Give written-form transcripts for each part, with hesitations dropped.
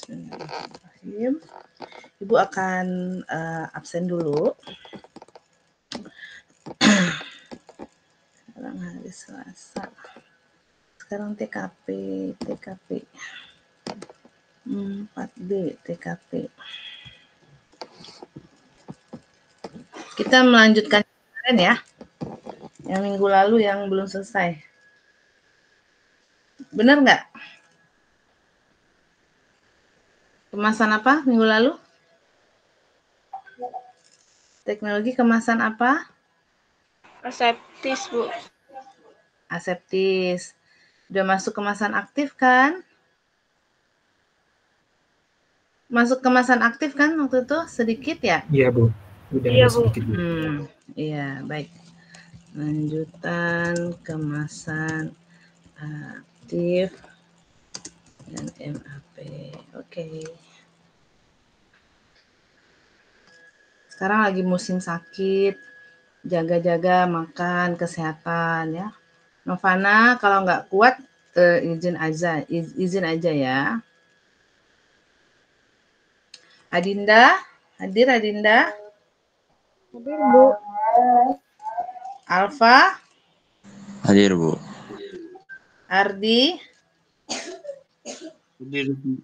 Bismillahirrahmanirrahim. Ibu akan absen dulu. Sekarang hari Selasa. Sekarang TKP 4B TKP. Kita melanjutkan kemarin ya. Yang minggu lalu yang belum selesai. Benar nggak? Kemasan apa minggu lalu? Teknologi kemasan apa? Aseptis, Bu. Aseptis. Udah masuk kemasan aktif kan? Masuk kemasan aktif kan waktu itu sedikit ya? Iya, Bu. Udah Iya, ada sedikit, Bu. Iya, baik. Lanjutan kemasan aktif dan MAP. Oke. Sekarang lagi musim sakit. Jaga-jaga makan, kesehatan ya. Novana kalau nggak kuat izin aja ya. Adinda, hadir Adinda? Hadir, Bu. Alfa? Hadir, Bu. Ardi? Hadir, Bu.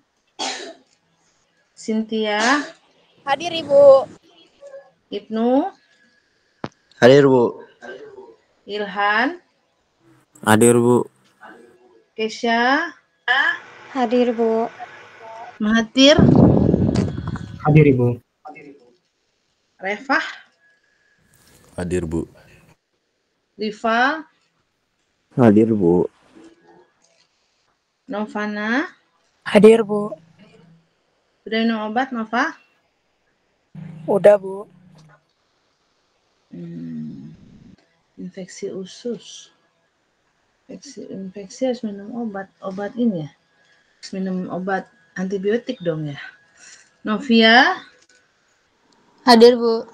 Cynthia? Hadir, Ibu. Ibnu? Hadir, Bu. Ilhan? Hadir, Bu. Kesha? Hadir, Bu. Mahathir? Hadir, Ibu. Revah? Hadir, Bu. Rival? Hadir, Bu. Novana? Hadir, Bu. Udah minum obat, Nova? Udah, Bu. Infeksi usus. Infeksi harus minum obat ini ya. Harus minum obat antibiotik dong ya. Novia? Hadir, Bu.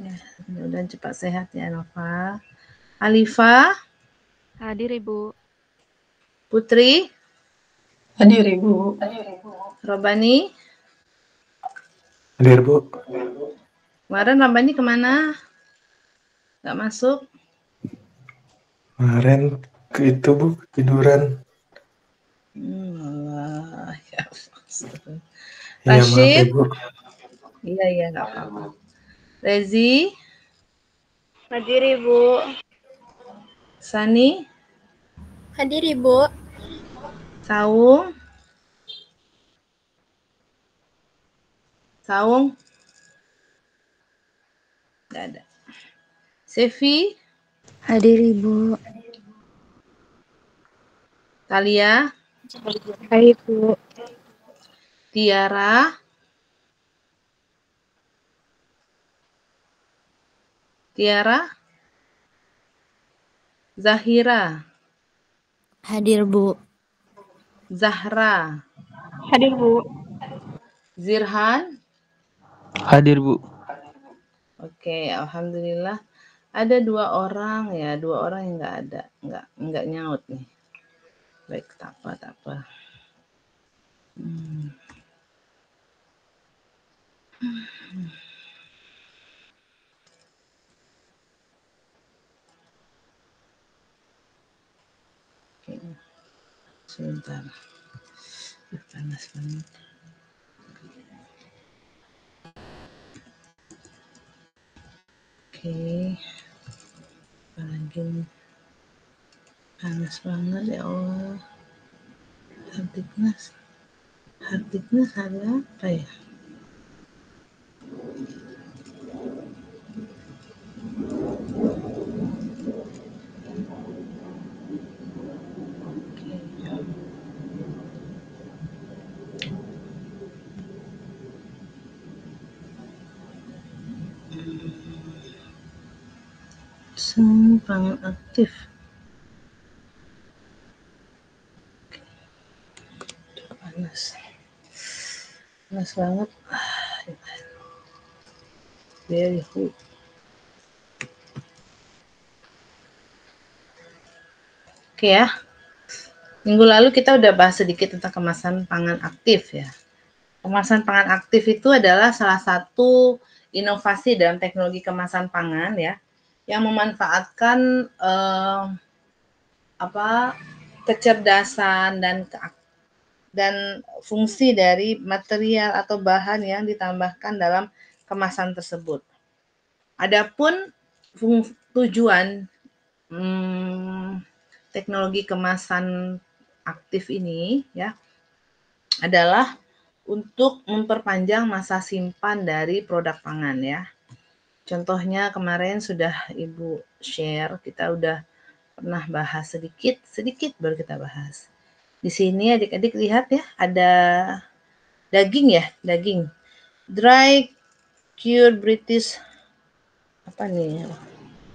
Ya, mudah-mudahan cepat sehat ya Nova. Alifa? Hadir, Ibu. Putri? Hadir, Ibu. Robani? Hadir, Bu. Kemarin Robani kemana? Nggak masuk? Kemarin ke itu, Bu, tiduran. Allah, ya Iya, maaf ya, Rashid? Bu. Iya, nggak apa-apa. Rezi? Hadir, Ibu. Sani? Hadir, Ibu. Saung? Saung? Nggak ada. Sevi? Hadir, Ibu. Talia? Hadir, Bu. Tiara? Zahira? Hadir, Bu. Zahra? Hadir, Bu. Zirhan? Hadir, Bu. Oke, alhamdulillah. Ada dua orang yang nggak ada, nggak nyaut nih. Baik, tak apa. Oke, sebentar. Panas banget. Oke, apalagi nih? Panas banget ya Allah. Hardiknas ada apa ya? Pangan aktif. Panas banget. Very hot. Oke ya. Minggu lalu kita udah bahas sedikit tentang kemasan pangan aktif ya. Kemasan pangan aktif itu adalah salah satu inovasi dalam teknologi kemasan pangan ya, yang memanfaatkan kecerdasan dan fungsi dari material atau bahan yang ditambahkan dalam kemasan tersebut. Adapun tujuan teknologi kemasan aktif ini ya adalah untuk memperpanjang masa simpan dari produk pangan ya. Contohnya kemarin sudah Ibu share, kita udah pernah bahas sedikit baru kita bahas. Di sini adik-adik lihat ya, ada daging ya, daging. Dry cured British, apa nih?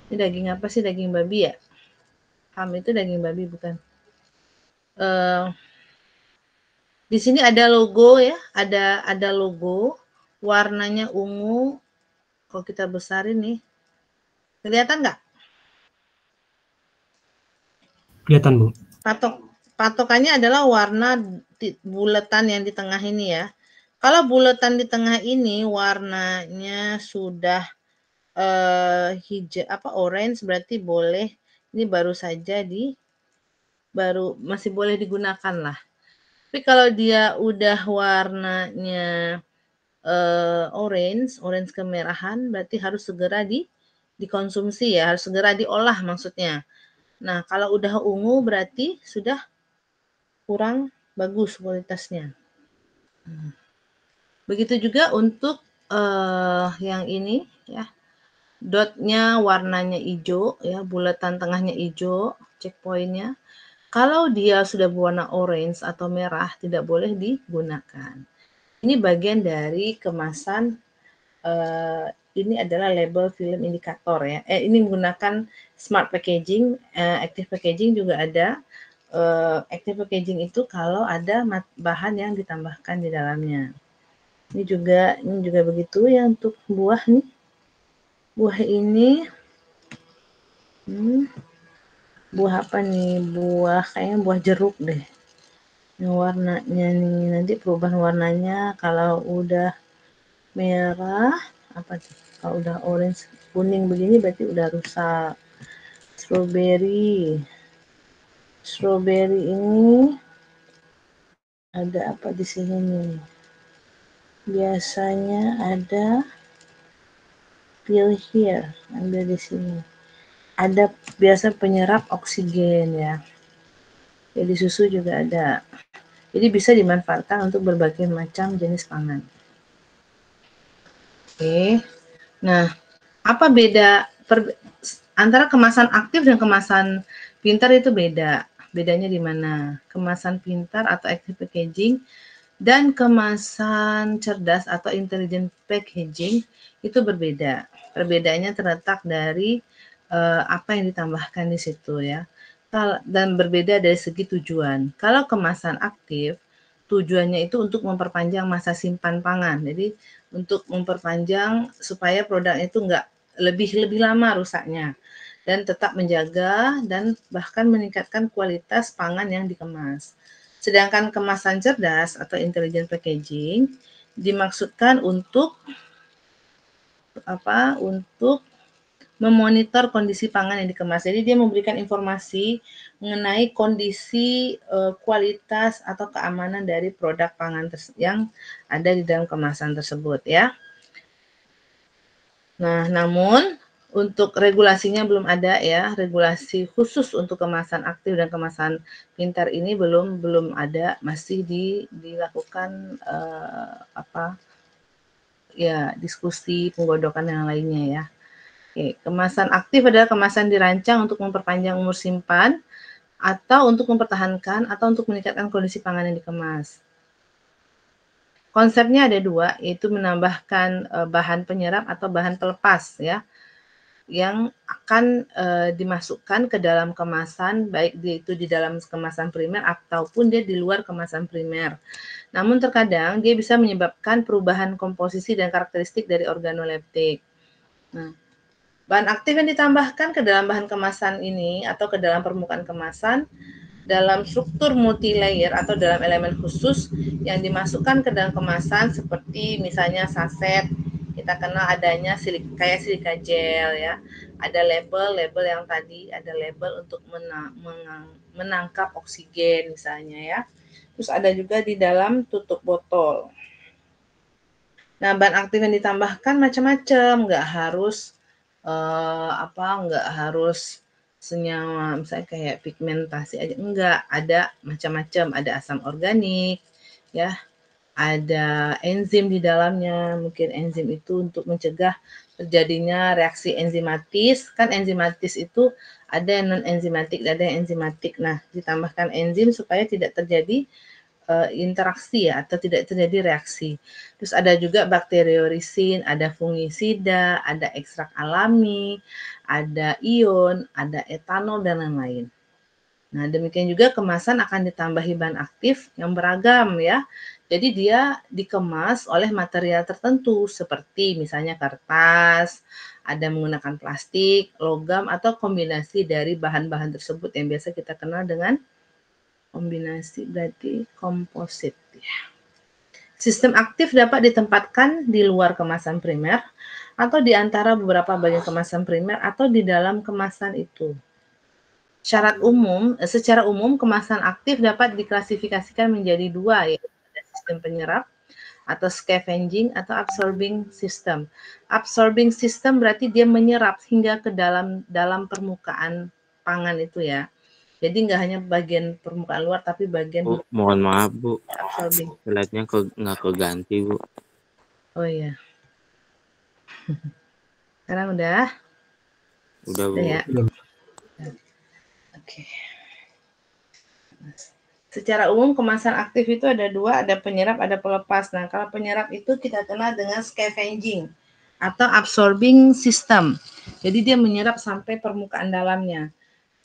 Ini daging apa sih? Daging babi ya? Ham itu daging babi bukan? Di sini ada logo ya, ada logo, warnanya ungu. Kalau kita besarin nih, kelihatan nggak? Kelihatan, Bu. Patokannya adalah warna buletan yang di tengah ini ya. Kalau buletan di tengah ini warnanya sudah hijau orange, berarti boleh, ini masih boleh digunakan lah. Tapi kalau dia udah warnanya orange kemerahan, berarti harus segera dikonsumsi ya, harus segera diolah maksudnya. Nah, kalau udah ungu berarti sudah kurang bagus kualitasnya. Begitu juga untuk yang ini ya, dotnya warnanya hijau ya, bulatan tengahnya hijau, checkpointnya. Kalau dia sudah berwarna orange atau merah tidak boleh digunakan. Ini bagian dari kemasan. Ini adalah label film indikator ya. Ini menggunakan smart packaging, active packaging juga ada. Active packaging itu kalau ada bahan yang ditambahkan di dalamnya. Ini juga begitu ya untuk buah nih. Buah ini, buah apa nih? Kayaknya buah jeruk deh. Yang warnanya nih, nanti perubahan warnanya kalau udah merah, apa sih? Kalau udah orange kuning begini berarti udah rusak. Strawberry ini ada apa di sini nih? Biasanya ada peel here, ambil di sini. Ada biasa penyerap oksigen ya. Jadi susu juga ada. Jadi bisa dimanfaatkan untuk berbagai macam jenis pangan. Oke. Nah, apa beda antara kemasan aktif dan kemasan pintar itu beda. Bedanya di mana? Kemasan pintar atau active packaging dan kemasan cerdas atau intelligent packaging itu berbeda. Perbedaannya terletak dari apa yang ditambahkan di situ ya. Dan berbeda dari segi tujuan. Kalau kemasan aktif, tujuannya itu untuk memperpanjang masa simpan pangan. Jadi untuk memperpanjang supaya produk itu enggak lebih lama rusaknya dan tetap menjaga dan bahkan meningkatkan kualitas pangan yang dikemas. Sedangkan kemasan cerdas atau intelligent packaging dimaksudkan untuk memonitor kondisi pangan yang dikemas. Jadi dia memberikan informasi mengenai kondisi kualitas atau keamanan dari produk pangan yang ada di dalam kemasan tersebut ya. Nah, namun untuk regulasinya belum ada ya, regulasi khusus untuk kemasan aktif dan kemasan pintar ini belum ada, masih dilakukan diskusi penggodokan yang lainnya ya. Oke, kemasan aktif adalah kemasan dirancang untuk memperpanjang umur simpan atau untuk mempertahankan atau untuk meningkatkan kondisi pangan yang dikemas. Konsepnya ada dua, yaitu menambahkan bahan penyerap atau bahan pelepas ya, yang akan dimasukkan ke dalam kemasan, baik itu di dalam kemasan primer ataupun dia di luar kemasan primer. Namun terkadang dia bisa menyebabkan perubahan komposisi dan karakteristik dari organoleptik. Nah, bahan aktif yang ditambahkan ke dalam bahan kemasan ini atau ke dalam permukaan kemasan dalam struktur multilayer atau dalam elemen khusus yang dimasukkan ke dalam kemasan seperti misalnya saset. Kita kenal adanya kayak silika gel ya. Ada label yang tadi, ada label untuk menangkap oksigen misalnya ya. Terus ada juga di dalam tutup botol. Nah, bahan aktif yang ditambahkan macam-macam, nggak harus nggak harus senyawa misalnya kayak pigmentasi aja, enggak, ada macam-macam, ada asam organik ya, ada enzim di dalamnya. Mungkin enzim itu untuk mencegah terjadinya reaksi enzimatis. Kan enzimatis itu ada yang non enzimatik, ada yang enzimatik. Nah, ditambahkan enzim supaya tidak terjadi interaksi ya, atau tidak terjadi reaksi. Terus ada juga bakteriorisin, ada fungisida, ada ekstrak alami, ada ion, ada etanol, dan lain-lain. Nah, demikian juga kemasan akan ditambahi bahan aktif yang beragam ya. Jadi dia dikemas oleh material tertentu seperti misalnya kertas, ada menggunakan plastik, logam, atau kombinasi dari bahan-bahan tersebut yang biasa kita kenal dengan kombinasi, berarti komposit ya. Sistem aktif dapat ditempatkan di luar kemasan primer atau di antara beberapa bagian kemasan primer atau di dalam kemasan itu. Secara umum kemasan aktif dapat diklasifikasikan menjadi dua, yaitu sistem penyerap atau scavenging atau absorbing system. Absorbing system berarti dia menyerap hingga ke dalam permukaan pangan itu ya. Jadi nggak hanya bagian permukaan luar, tapi bagian Bu, mohon maaf Bu, absorbing. slide-nya nggak keganti Bu. Oh iya. Sekarang udah? Udah Bu. Udah ya? Oke. Secara umum kemasan aktif itu ada dua, ada penyerap, ada pelepas. Nah, kalau penyerap itu kita kenal dengan scavenging atau absorbing system. Jadi dia menyerap sampai permukaan dalamnya.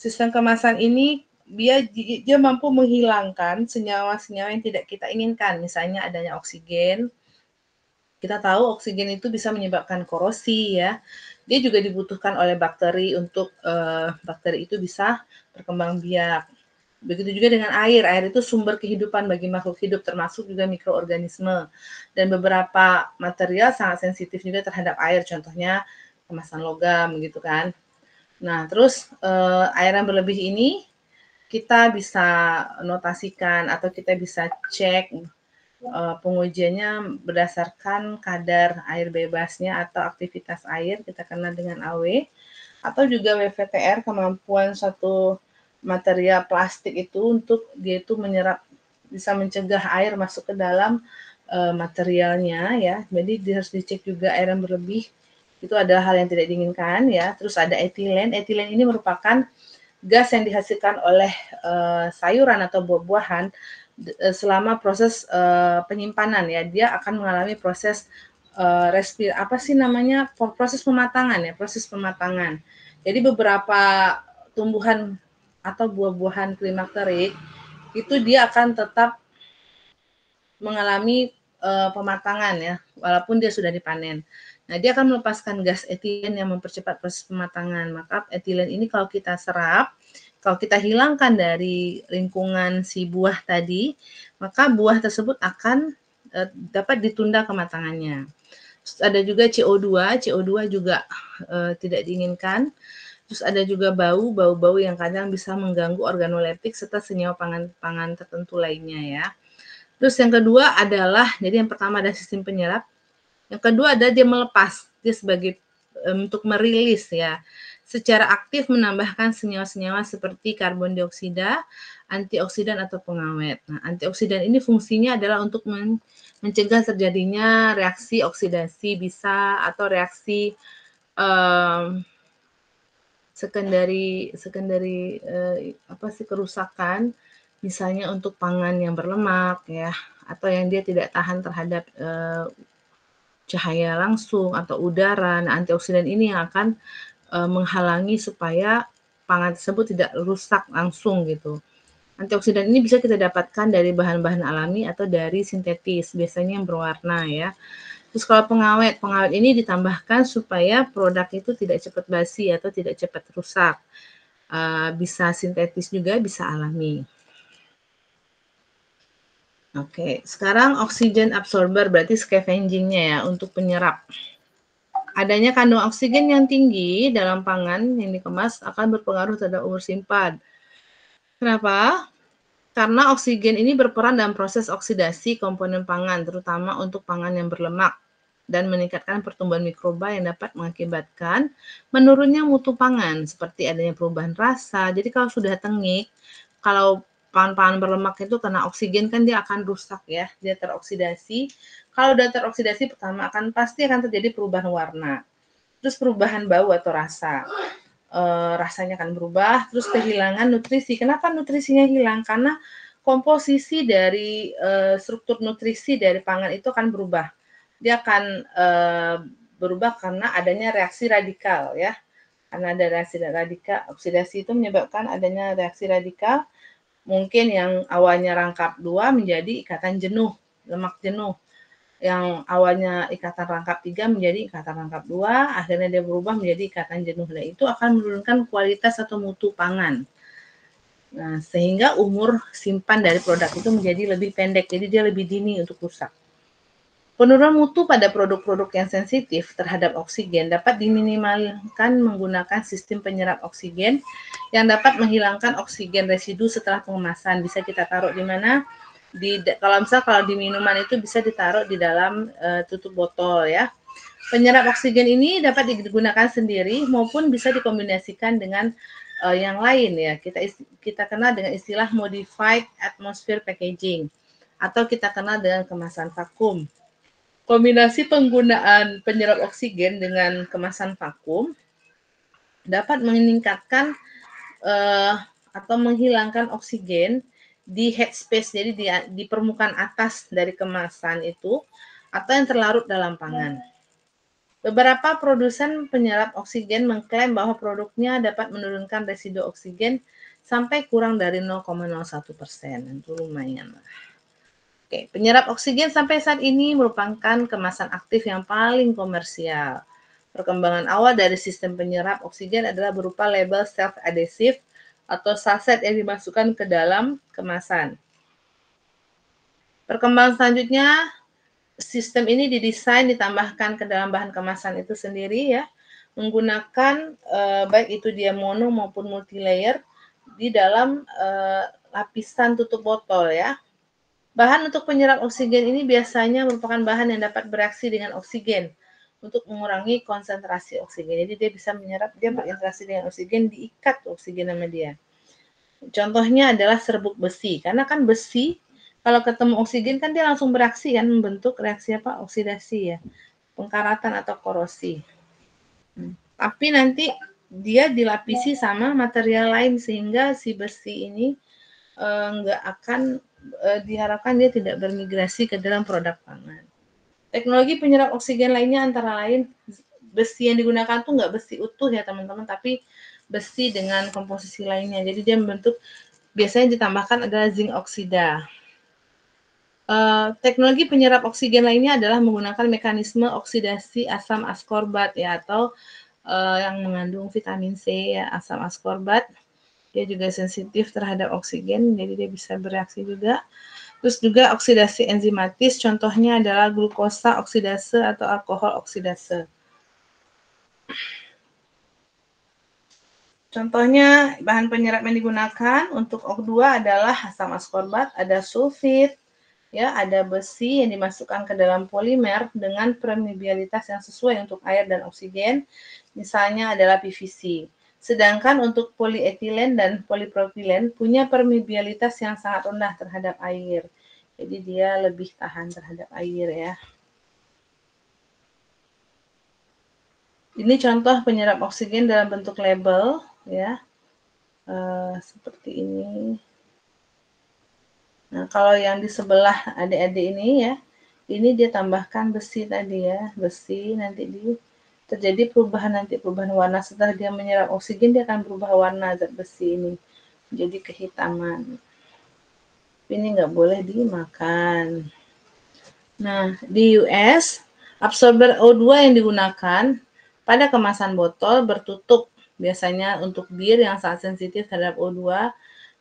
Sistem kemasan ini dia mampu menghilangkan senyawa-senyawa yang tidak kita inginkan, misalnya adanya oksigen. Kita tahu oksigen itu bisa menyebabkan korosi ya. Dia juga dibutuhkan oleh bakteri untuk bakteri itu bisa berkembang biak. Begitu juga dengan air. Air itu sumber kehidupan bagi makhluk hidup, termasuk juga mikroorganisme. Dan beberapa material sangat sensitif juga terhadap air, contohnya kemasan logam gitu kan. Nah, terus air yang berlebih ini kita bisa notasikan atau kita bisa cek pengujiannya berdasarkan kadar air bebasnya atau aktivitas air, kita kenal dengan AW, atau juga WVTR, kemampuan suatu material plastik itu untuk dia itu menyerap, bisa mencegah air masuk ke dalam materialnya ya. Jadi dia harus dicek juga air yang berlebih. Itu adalah hal yang tidak diinginkan ya. Terus ada etilen. Etilen ini merupakan gas yang dihasilkan oleh sayuran atau buah-buahan selama proses penyimpanan ya. Dia akan mengalami proses proses pematangan ya, proses pematangan. Jadi beberapa tumbuhan atau buah-buahan klimakterik itu dia akan tetap mengalami pematangan ya, walaupun dia sudah dipanen. Nah, dia akan melepaskan gas etilen yang mempercepat proses pematangan. Maka etilen ini kalau kita serap, kalau kita hilangkan dari lingkungan si buah tadi, maka buah tersebut akan dapat ditunda kematangannya. Terus ada juga CO2, CO2 juga tidak diinginkan. Terus ada juga bau yang kadang bisa mengganggu organoleptik serta senyawa pangan tertentu lainnya ya. Terus yang kedua adalah, jadi yang pertama ada sistem penyerap, yang kedua adalah dia melepas, dia sebagai untuk merilis ya, secara aktif menambahkan senyawa-senyawa seperti karbon dioksida, antioksidan atau pengawet. Nah, antioksidan ini fungsinya adalah untuk mencegah terjadinya reaksi oksidasi bisa atau reaksi sekunderi kerusakan, misalnya untuk pangan yang berlemak ya, atau yang dia tidak tahan terhadap cahaya langsung atau udara. Nah, antioksidan ini yang akan menghalangi supaya pangan tersebut tidak rusak langsung gitu. Antioksidan ini bisa kita dapatkan dari bahan-bahan alami atau dari sintetis, biasanya yang berwarna ya. Terus kalau pengawet ini ditambahkan supaya produk itu tidak cepat basi atau tidak cepat rusak. bisa sintetis juga, bisa alami. Oke, sekarang oksigen absorber berarti scavenging-nya ya untuk penyerap. Adanya kandungan oksigen yang tinggi dalam pangan yang dikemas akan berpengaruh terhadap umur simpan. Kenapa? Karena oksigen ini berperan dalam proses oksidasi komponen pangan, terutama untuk pangan yang berlemak, dan meningkatkan pertumbuhan mikroba yang dapat mengakibatkan menurunnya mutu pangan, seperti adanya perubahan rasa. Jadi kalau sudah tengik, kalau pangan-pangan berlemak itu kena oksigen kan dia akan rusak ya, dia teroksidasi. Kalau udah teroksidasi pertama pasti akan terjadi perubahan warna, terus perubahan bau atau rasa. Rasanya akan berubah, terus kehilangan nutrisi. Kenapa nutrisinya hilang? Karena komposisi dari struktur nutrisi dari pangan itu akan berubah. Dia akan berubah karena adanya reaksi radikal ya. Karena ada reaksi radikal, oksidasi itu menyebabkan adanya reaksi radikal. Mungkin yang awalnya rangkap 2 menjadi ikatan jenuh, lemak jenuh. Yang awalnya ikatan rangkap 3 menjadi ikatan rangkap 2, akhirnya dia berubah menjadi ikatan jenuh. Nah, itu akan menurunkan kualitas atau mutu pangan. Nah, sehingga umur simpan dari produk itu menjadi lebih pendek, jadi dia lebih dini untuk rusak. Penurunan mutu pada produk-produk yang sensitif terhadap oksigen dapat diminimalkan menggunakan sistem penyerap oksigen yang dapat menghilangkan oksigen residu setelah pengemasan. Bisa kita taruh di mana? Kalau di minuman itu bisa ditaruh di dalam tutup botol ya. Penyerap oksigen ini dapat digunakan sendiri maupun bisa dikombinasikan dengan yang lain ya. Kita kenal dengan istilah modified atmosphere packaging atau kita kenal dengan kemasan vakum. Kombinasi penggunaan penyerap oksigen dengan kemasan vakum dapat meningkatkan atau menghilangkan oksigen di headspace, jadi di permukaan atas dari kemasan itu atau yang terlarut dalam pangan. Beberapa produsen penyerap oksigen mengklaim bahwa produknya dapat menurunkan residu oksigen sampai kurang dari 0,01%. Itu lumayan. Oke, penyerap oksigen sampai saat ini merupakan kemasan aktif yang paling komersial. Perkembangan awal dari sistem penyerap oksigen adalah berupa label self-adhesive atau saset yang dimasukkan ke dalam kemasan. Perkembangan selanjutnya, sistem ini didesain ditambahkan ke dalam bahan kemasan itu sendiri ya, menggunakan baik itu dia mono maupun multi-layer di dalam lapisan tutup botol ya. Bahan untuk penyerap oksigen ini biasanya merupakan bahan yang dapat bereaksi dengan oksigen untuk mengurangi konsentrasi oksigen. Jadi dia bisa menyerap, dia berinteraksi dengan oksigen, diikat oksigen sama dia. Contohnya adalah serbuk besi, karena kan besi kalau ketemu oksigen kan dia langsung bereaksi kan, membentuk reaksi apa? Oksidasi ya, pengkaratan atau korosi. Tapi nanti dia dilapisi sama material lain sehingga si besi ini nggak akan diharapkan dia tidak bermigrasi ke dalam produk pangan. Teknologi penyerap oksigen lainnya antara lain besi yang digunakan tuh nggak besi utuh ya teman-teman, tapi besi dengan komposisi lainnya. Jadi dia membentuk, biasanya ditambahkan adalah zinc oksida. Teknologi penyerap oksigen lainnya adalah menggunakan mekanisme oksidasi asam askorbat ya, atau yang mengandung vitamin C ya, asam askorbat. Dia juga sensitif terhadap oksigen, jadi dia bisa bereaksi juga. Terus juga oksidasi enzimatis, contohnya adalah glukosa oksidase atau alkohol oksidase. Contohnya bahan penyerap yang digunakan untuk O2 adalah asam askorbat, ada sulfit, ya, ada besi yang dimasukkan ke dalam polimer dengan permeabilitas yang sesuai untuk air dan oksigen, misalnya adalah PVC. Sedangkan untuk polietilen dan polipropilen punya permeabilitas yang sangat rendah terhadap air. Jadi dia lebih tahan terhadap air ya. Ini contoh penyerap oksigen dalam bentuk label ya. Seperti ini. Nah, kalau yang di sebelah adik-adik ini ya, ini dia tambahkan besi tadi ya, besi nanti terjadi perubahan warna setelah dia menyerap oksigen, dia akan berubah warna zat besi ini jadi kehitaman. Ini nggak boleh dimakan. Nah, di US absorber O2 yang digunakan pada kemasan botol bertutup biasanya untuk bir yang sangat sensitif terhadap O2.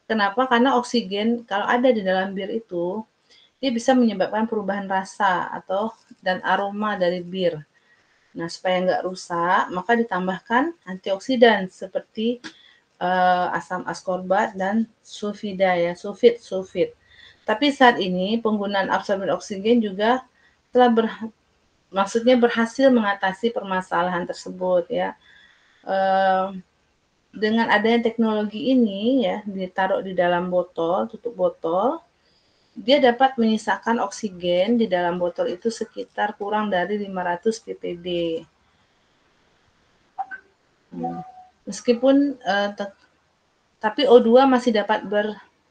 Kenapa? Karena oksigen kalau ada di dalam bir itu, dia bisa menyebabkan perubahan rasa dan aroma dari bir. Nah, supaya nggak rusak, maka ditambahkan antioksidan seperti asam askorbat dan sulfida ya, sulfit. Tapi saat ini penggunaan absorben oksigen juga telah maksudnya berhasil mengatasi permasalahan tersebut ya. Dengan adanya teknologi ini ya, ditaruh di dalam botol, tutup botol, dia dapat menyisakan oksigen di dalam botol itu sekitar kurang dari 500 ppb. Meskipun tapi O2 masih dapat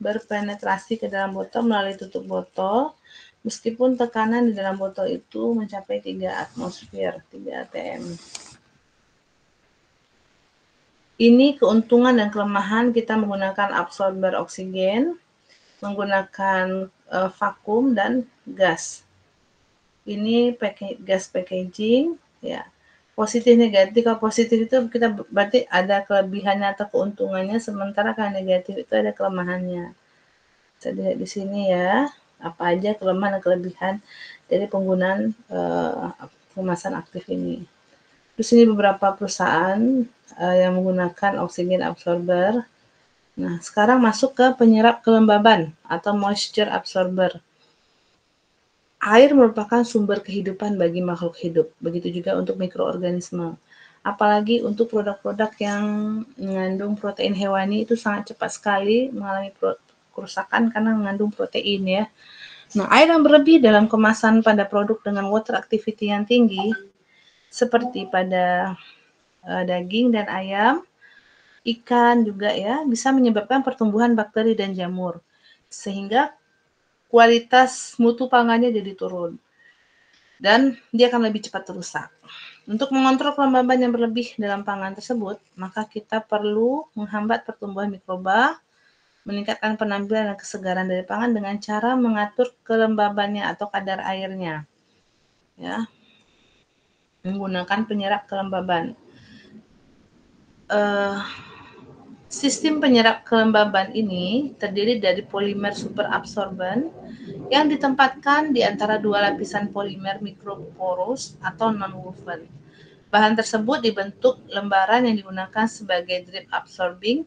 berpenetrasi ke dalam botol melalui tutup botol, meskipun tekanan di dalam botol itu mencapai 3 atmosfer, 3 atm. Ini keuntungan dan kelemahan kita menggunakan absorber oksigen, menggunakan vakum dan gas. Ini gas packaging, ya. Positif negatif. Kalau positif itu kita berarti ada kelebihannya atau keuntungannya, sementara kalau negatif itu ada kelemahannya. Bisa dilihat di sini ya, apa aja kelemahan dan kelebihan dari penggunaan kemasan aktif ini. Terus ini beberapa perusahaan yang menggunakan oksigen absorber. Nah, sekarang masuk ke penyerap kelembaban atau moisture absorber. Air merupakan sumber kehidupan bagi makhluk hidup, begitu juga untuk mikroorganisme. Apalagi untuk produk-produk yang mengandung protein hewani itu sangat cepat sekali mengalami kerusakan karena mengandung protein ya. Nah, air yang berlebih dalam kemasan pada produk dengan water activity yang tinggi, seperti pada daging dan ayam, ikan juga ya, bisa menyebabkan pertumbuhan bakteri dan jamur, sehingga kualitas mutu pangannya jadi turun. Dan dia akan lebih cepat rusak. Untuk mengontrol kelembaban yang berlebih dalam pangan tersebut, maka kita perlu menghambat pertumbuhan mikroba, meningkatkan penampilan dan kesegaran dari pangan dengan cara mengatur kelembabannya atau kadar airnya. Ya. Menggunakan penyerap kelembaban. Sistem penyerap kelembaban ini terdiri dari polimer superabsorben yang ditempatkan di antara dua lapisan polimer mikroporus atau non-woven. Bahan tersebut dibentuk lembaran yang digunakan sebagai drip absorbing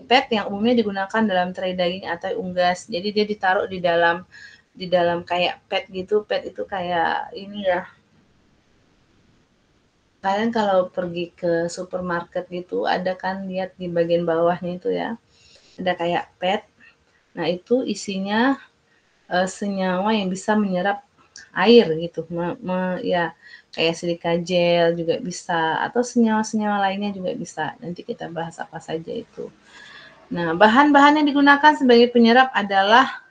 pad yang umumnya digunakan dalam tray daging atau unggas. Jadi dia ditaruh di dalam kayak pad gitu. Pad itu kayak ini ya. Kalian kalau pergi ke supermarket gitu, ada kan lihat di bagian bawahnya itu ya, ada kayak pad. Nah itu isinya senyawa yang bisa menyerap air gitu, ya kayak silika gel juga bisa, atau senyawa-senyawa lainnya juga bisa. Nanti kita bahas apa saja itu. Nah bahan-bahan yang digunakan sebagai penyerap adalah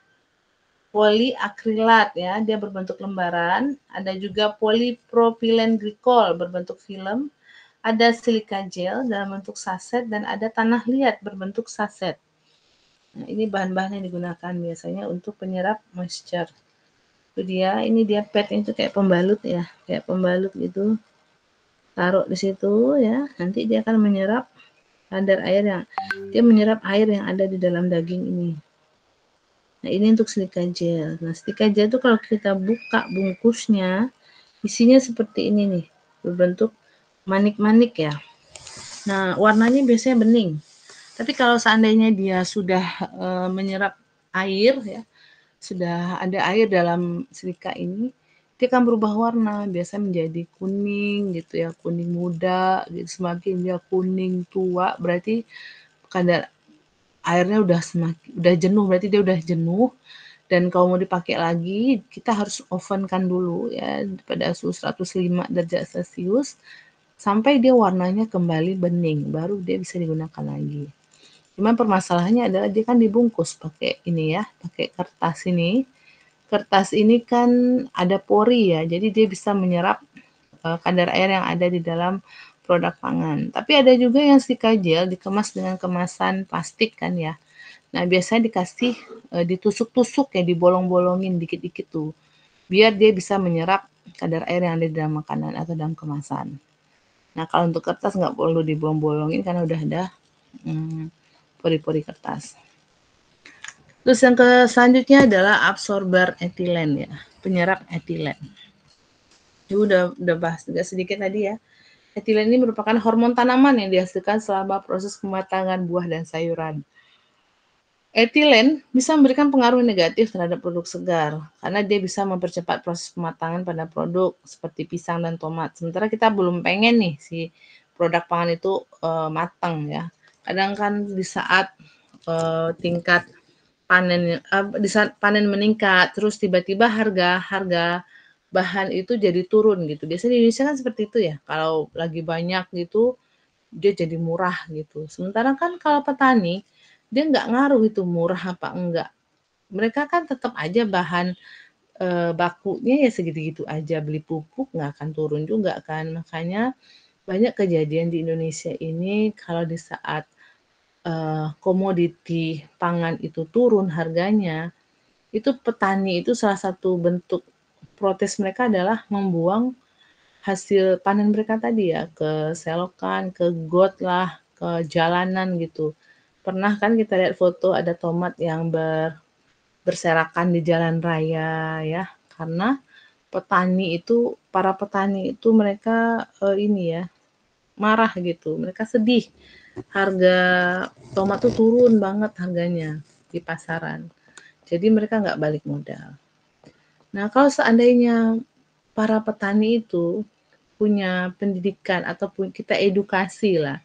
poliakrilat ya, dia berbentuk lembaran. Ada juga polipropilen glikol berbentuk film. Ada silika gel dalam bentuk saset dan ada tanah liat berbentuk saset. Nah, ini bahan-bahan yang digunakan biasanya untuk penyerap moisture. Itu dia, ini dia pad itu kayak pembalut ya, kayak pembalut gitu. Taruh di situ ya, nanti dia akan menyerap kadar air dia menyerap air yang ada di dalam daging ini. Nah, ini untuk silika gel. Nah, silika gel itu kalau kita buka bungkusnya, isinya seperti ini nih, berbentuk manik-manik ya. Nah, warnanya biasanya bening. Tapi kalau seandainya dia sudah menyerap air ya, sudah ada air dalam silika ini, dia akan berubah warna, biasa menjadi kuning gitu ya, kuning muda gitu. Semakin dia kuning tua berarti kadar airnya udah jenuh, berarti dia udah jenuh. Dan kalau mau dipakai lagi, kita harus ovenkan dulu ya pada suhu 105 derajat Celcius sampai dia warnanya kembali bening, baru dia bisa digunakan lagi. Cuman permasalahannya adalah dia kan dibungkus pakai ini ya, pakai kertas ini. Kertas ini kan ada pori ya, jadi dia bisa menyerap kadar air yang ada di dalam produk pangan. Tapi ada juga yang silika gel dikemas dengan kemasan plastik kan ya. Nah, biasanya dikasih ditusuk-tusuk ya, dibolong-bolongin dikit-dikit tuh. Biar dia bisa menyerap kadar air yang ada di dalam makanan atau dalam kemasan. Nah, kalau untuk kertas nggak perlu dibolong-bolongin karena udah ada pori-pori kertas. Terus yang selanjutnya adalah absorber etilen ya, penyerap etilen. Ini udah bahas juga sedikit tadi ya. Etilen ini merupakan hormon tanaman yang dihasilkan selama proses pematangan buah dan sayuran. Etilen bisa memberikan pengaruh negatif terhadap produk segar karena dia bisa mempercepat proses pematangan pada produk seperti pisang dan tomat. Sementara kita belum pengen nih si produk pangan itu matang ya. Kadang kan di saat tingkat panen di saat panen meningkat, terus tiba-tiba harga bahan itu jadi turun gitu. Biasanya di Indonesia kan seperti itu ya. Kalau lagi banyak gitu, dia jadi murah gitu. Sementara kan kalau petani, dia nggak ngaruh itu murah apa enggak. Mereka kan tetap aja bahan bakunya ya segitu-gitu aja. Beli pupuk nggak akan turun juga kan. Makanya banyak kejadian di Indonesia ini kalau di saat komoditi pangan itu turun harganya, itu petani itu salah satu bentuk protes mereka adalah membuang hasil panen mereka tadi ya ke selokan, ke got lah, ke jalanan gitu. Pernah kan kita lihat foto ada tomat yang berserakan di jalan raya ya, karena para petani itu mereka ini ya, marah gitu, mereka sedih. Harga tomat tuh turun banget harganya di pasaran. Jadi mereka nggak balik modal. Nah, kalau seandainya para petani itu punya pendidikan ataupun kita edukasi lah,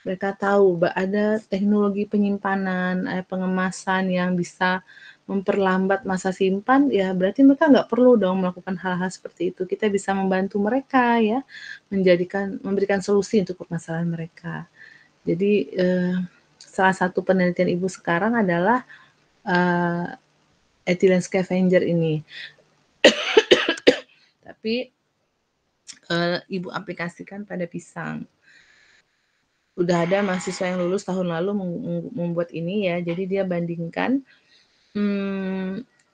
mereka tahu ada teknologi penyimpanan, pengemasan yang bisa memperlambat masa simpan, ya berarti mereka nggak perlu dong melakukan hal-hal seperti itu. Kita bisa membantu mereka ya, memberikan solusi untuk permasalahan mereka. Jadi salah satu penelitian Ibu sekarang adalah ethylene scavenger ini. Tapi Ibu aplikasikan pada pisang. Udah ada mahasiswa yang lulus tahun lalu membuat ini ya. Jadi dia bandingkan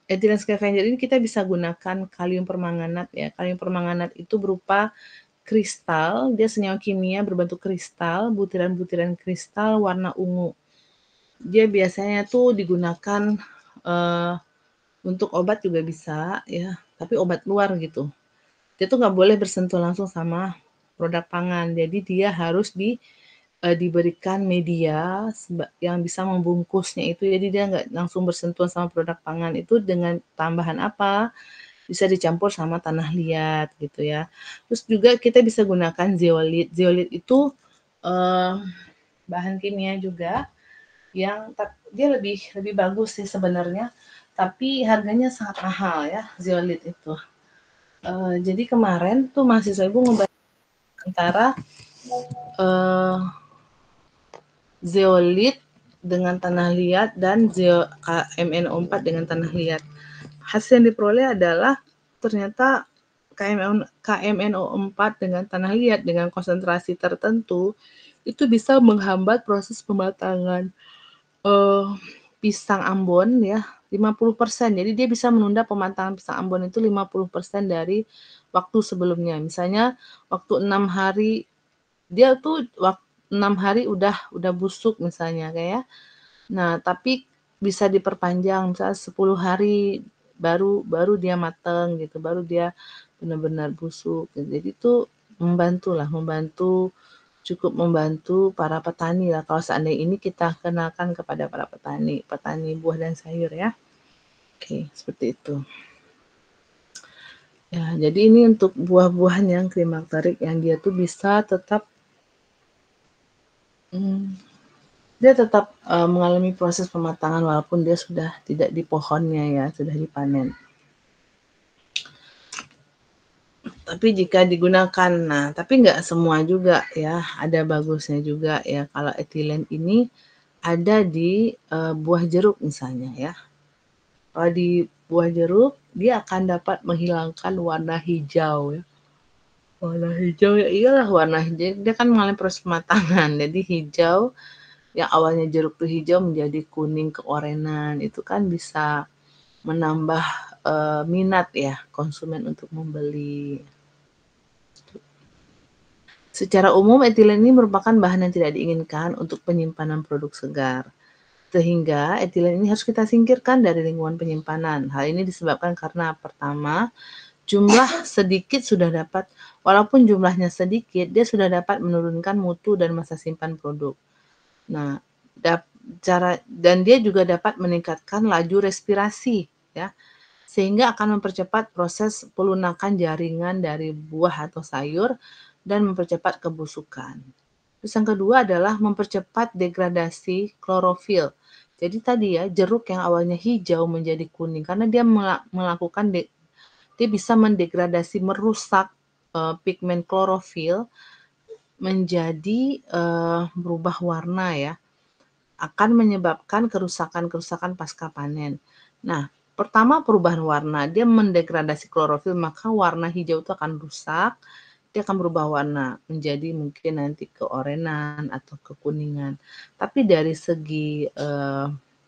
ethylene scavenger ini kita bisa gunakan kalium permanganat ya. Kalium permanganat itu berupa kristal, dia senyawa kimia berbentuk kristal, butiran-butiran kristal warna ungu. Dia biasanya tuh digunakan untuk obat juga bisa ya, tapi obat luar gitu. Dia tuh nggak boleh bersentuh langsung sama produk pangan. Jadi dia harus diberikan media yang bisa membungkusnya itu. Jadi dia nggak langsung bersentuhan sama produk pangan itu dengan tambahan apa? Bisa dicampur sama tanah liat gitu ya. Terus juga kita bisa gunakan zeolit. Zeolit itu bahan kimia juga yang dia lebih bagus sih sebenarnya, tapi harganya sangat mahal ya zeolit itu. Jadi kemarin tuh mahasiswa Ibu ngebandingin antara zeolit dengan tanah liat dan KMNO4 dengan tanah liat. Hasil yang diperoleh adalah ternyata KMNO4 dengan tanah liat dengan konsentrasi tertentu itu bisa menghambat proses pematangan pisang Ambon ya 50%. Jadi dia bisa menunda pematangan pisang Ambon itu 50% dari waktu sebelumnya. Misalnya waktu 6 hari dia tuh 6 hari udah busuk misalnya kayak. Nah, tapi bisa diperpanjang misalnya 10 hari baru dia mateng gitu, baru dia benar-benar busuk. Jadi itu cukup membantu para petani lah kalau seandainya ini kita kenalkan kepada para petani buah dan sayur ya. Oke, seperti itu. Ya, jadi ini untuk buah-buahan yang klimakterik yang dia tuh bisa tetap mengalami proses pematangan walaupun dia sudah tidak di pohonnya ya, sudah dipanen. Tapi jika digunakan, nah tapi nggak semua juga ya, ada bagusnya juga ya. Kalau etilen ini ada di buah jeruk misalnya ya. Kalau di buah jeruk, dia akan dapat menghilangkan warna hijau ya. Warna hijau ya iyalah warna hijau, dia kan mengalami proses pematangan. Jadi hijau, yang awalnya jeruk tuh hijau menjadi kuning keorenan, itu kan bisa menambah minat ya konsumen untuk membeli. Secara umum, etilen ini merupakan bahan yang tidak diinginkan untuk penyimpanan produk segar. Sehingga etilen ini harus kita singkirkan dari lingkungan penyimpanan. Hal ini disebabkan karena pertama, jumlah sedikit sudah dapat, walaupun jumlahnya sedikit, dia sudah dapat menurunkan mutu dan masa simpan produk. Nah, dan dia juga dapat meningkatkan laju respirasi, ya, sehingga akan mempercepat proses pelunakan jaringan dari buah atau sayur dan mempercepat kebusukan. Terus yang kedua adalah mempercepat degradasi klorofil. Jadi tadi ya, jeruk yang awalnya hijau menjadi kuning karena dia melakukan dia bisa mendegradasi, merusak pigmen klorofil menjadi berubah warna ya, akan menyebabkan kerusakan-kerusakan pasca panen. Nah, pertama perubahan warna, dia mendegradasi klorofil, maka warna hijau itu akan rusak, dia akan berubah warna menjadi mungkin nanti keorenan atau kekuningan. Tapi dari segi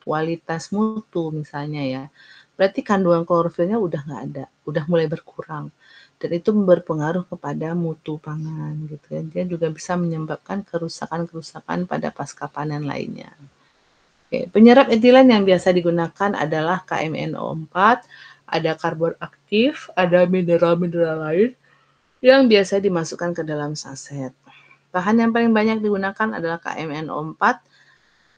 kualitas mutu misalnya ya, berarti kandungan klorofilnya udah nggak ada, udah mulai berkurang. Dan itu berpengaruh kepada mutu pangan gitu ya. Dia juga bisa menyebabkan kerusakan-kerusakan pada pasca panen lainnya. Oke, penyerap etilen yang biasa digunakan adalah KMNO4, ada karbon aktif, ada mineral-mineral lain yang biasa dimasukkan ke dalam saset. Bahan yang paling banyak digunakan adalah KMNO4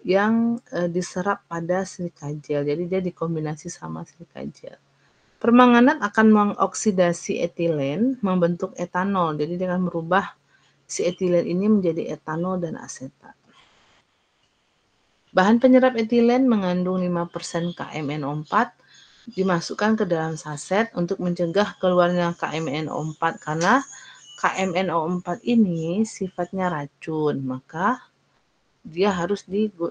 yang diserap pada silika gel. Jadi dia dikombinasi sama silika gel. Permanganat akan mengoksidasi etilen membentuk etanol. Jadi dia akan merubah si etilen ini menjadi etanol dan asetat. Bahan penyerap etilen mengandung 5% KMNO4 dimasukkan ke dalam saset untuk mencegah keluarnya KMNO4 karena KMNO4 ini sifatnya racun, maka dia harus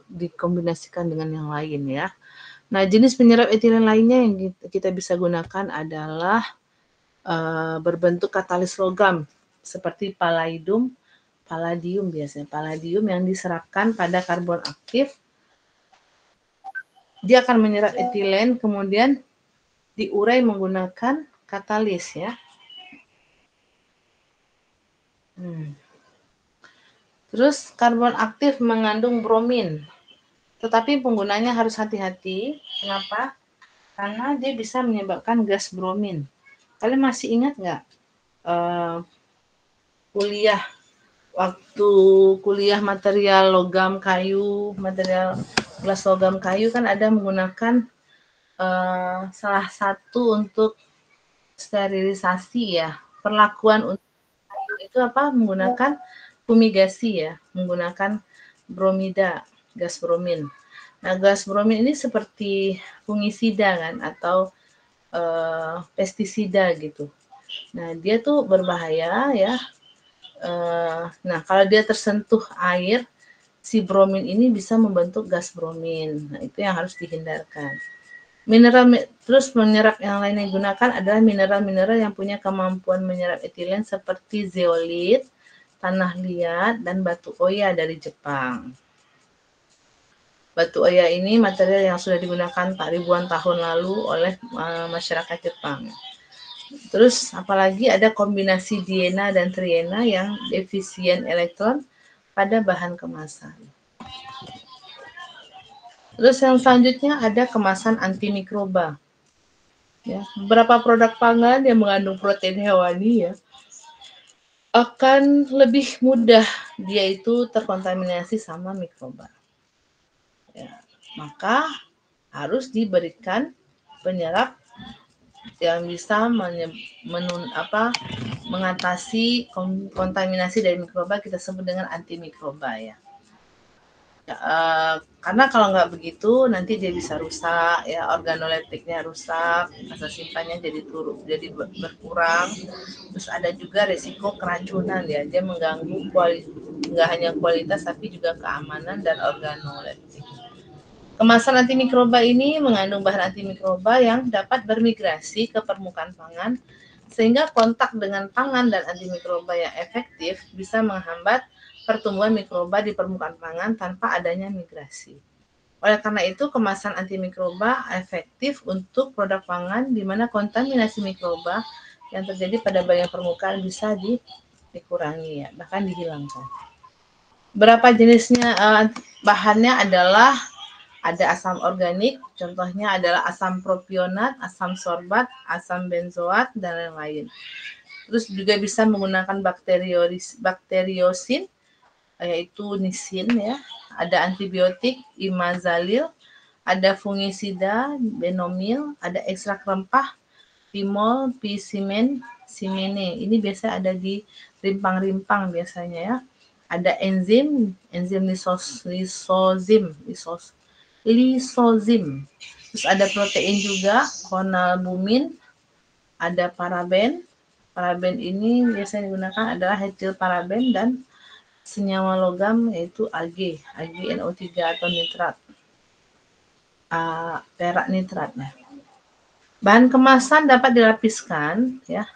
dikombinasikan dengan yang lain ya. Nah, jenis penyerap etilen lainnya yang kita bisa gunakan adalah berbentuk katalis logam seperti palladium biasanya. Palladium yang diserapkan pada karbon aktif, dia akan menyerap etilen kemudian diurai menggunakan katalis ya. Terus karbon aktif mengandung bromin, tetapi penggunanya harus hati-hati. Kenapa? Karena dia bisa menyebabkan gas bromin. Kalian masih ingat nggak waktu kuliah material logam kayu, material gelas logam kayu kan ada menggunakan salah satu untuk sterilisasi ya. Perlakuan untuk kayu itu apa? Menggunakan fumigasi ya, menggunakan bromida, gas bromin. Nah, gas bromin ini seperti fungisida kan atau pestisida gitu. Nah, dia tuh berbahaya ya. Nah, kalau dia tersentuh air, si bromin ini bisa membentuk gas bromin. Nah, itu yang harus dihindarkan. Terus menyerap yang lain yang digunakan adalah mineral-mineral yang punya kemampuan menyerap etilen seperti zeolit, tanah liat, dan batu oya dari Jepang. Batu oya ini material yang sudah digunakan tak ribuan tahun lalu oleh masyarakat Jepang. Terus apalagi ada kombinasi diena dan triena yang defisien elektron pada bahan kemasan. Terus yang selanjutnya ada kemasan antimikroba. Ya, beberapa produk pangan yang mengandung protein hewani ya akan lebih mudah dia itu terkontaminasi sama mikroba. Ya, maka harus diberikan penyerap yang bisa mengatasi kontaminasi dari mikroba, kita sebut dengan antimikroba ya. Karena kalau nggak begitu nanti dia bisa rusak ya, organoleptiknya rusak, masa simpannya jadi berkurang. Terus ada juga risiko keracunan ya, dia mengganggu nggak hanya kualitas tapi juga keamanan dan organoleptik. Kemasan antimikroba ini mengandung bahan antimikroba yang dapat bermigrasi ke permukaan pangan, sehingga kontak dengan pangan dan antimikroba yang efektif bisa menghambat pertumbuhan mikroba di permukaan pangan tanpa adanya migrasi. Oleh karena itu, kemasan antimikroba efektif untuk produk pangan di mana kontaminasi mikroba yang terjadi pada bagian permukaan bisa dikurangi ya, bahkan dihilangkan. Berapa jenisnya bahannya adalah ada asam organik, contohnya adalah asam propionat, asam sorbat, asam benzoat, dan lain-lain. Terus juga bisa menggunakan bakteriosin, yaitu nisin ya. Ada antibiotik, imazalil, ada fungisida, benomil, ada ekstrak rempah, pimol, pisimen, simene. Ini biasa ada di rimpang-rimpang biasanya ya. Ada enzim lisozim. Terus ada protein juga, konalbumin, ada paraben. Paraben ini biasanya digunakan adalah etil paraben dan senyawa logam yaitu Ag NO3 atau nitrat. Perak nitrat ya. Bahan kemasan dapat dilapiskan ya,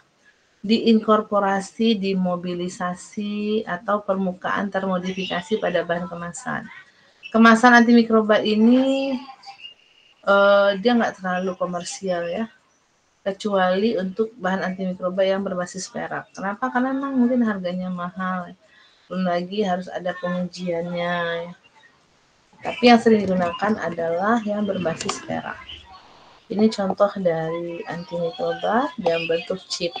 diinkorporasi, dimobilisasi atau permukaan termodifikasi pada bahan kemasan. Kemasan antimikroba ini dia nggak terlalu komersial ya, kecuali untuk bahan antimikroba yang berbasis perak. Kenapa? Karena memang mungkin harganya mahal, belum lagi harus ada pengujiannya ya. Tapi yang sering digunakan adalah yang berbasis perak. Ini contoh dari antimikroba yang bentuk chip,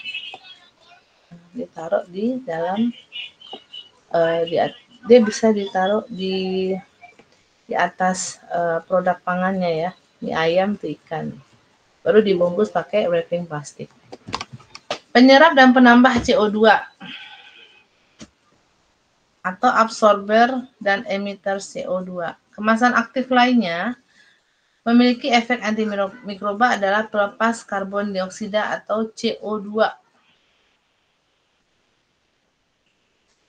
ditaruh di dalam dia bisa ditaruh di atas produk pangannya ya, mie ayam atau ikan, baru dibungkus pakai wrapping plastik. Penyerap dan penambah CO2 atau absorber dan emitter CO2. Kemasan aktif lainnya memiliki efek antimikroba adalah pelepas karbon dioksida atau CO2.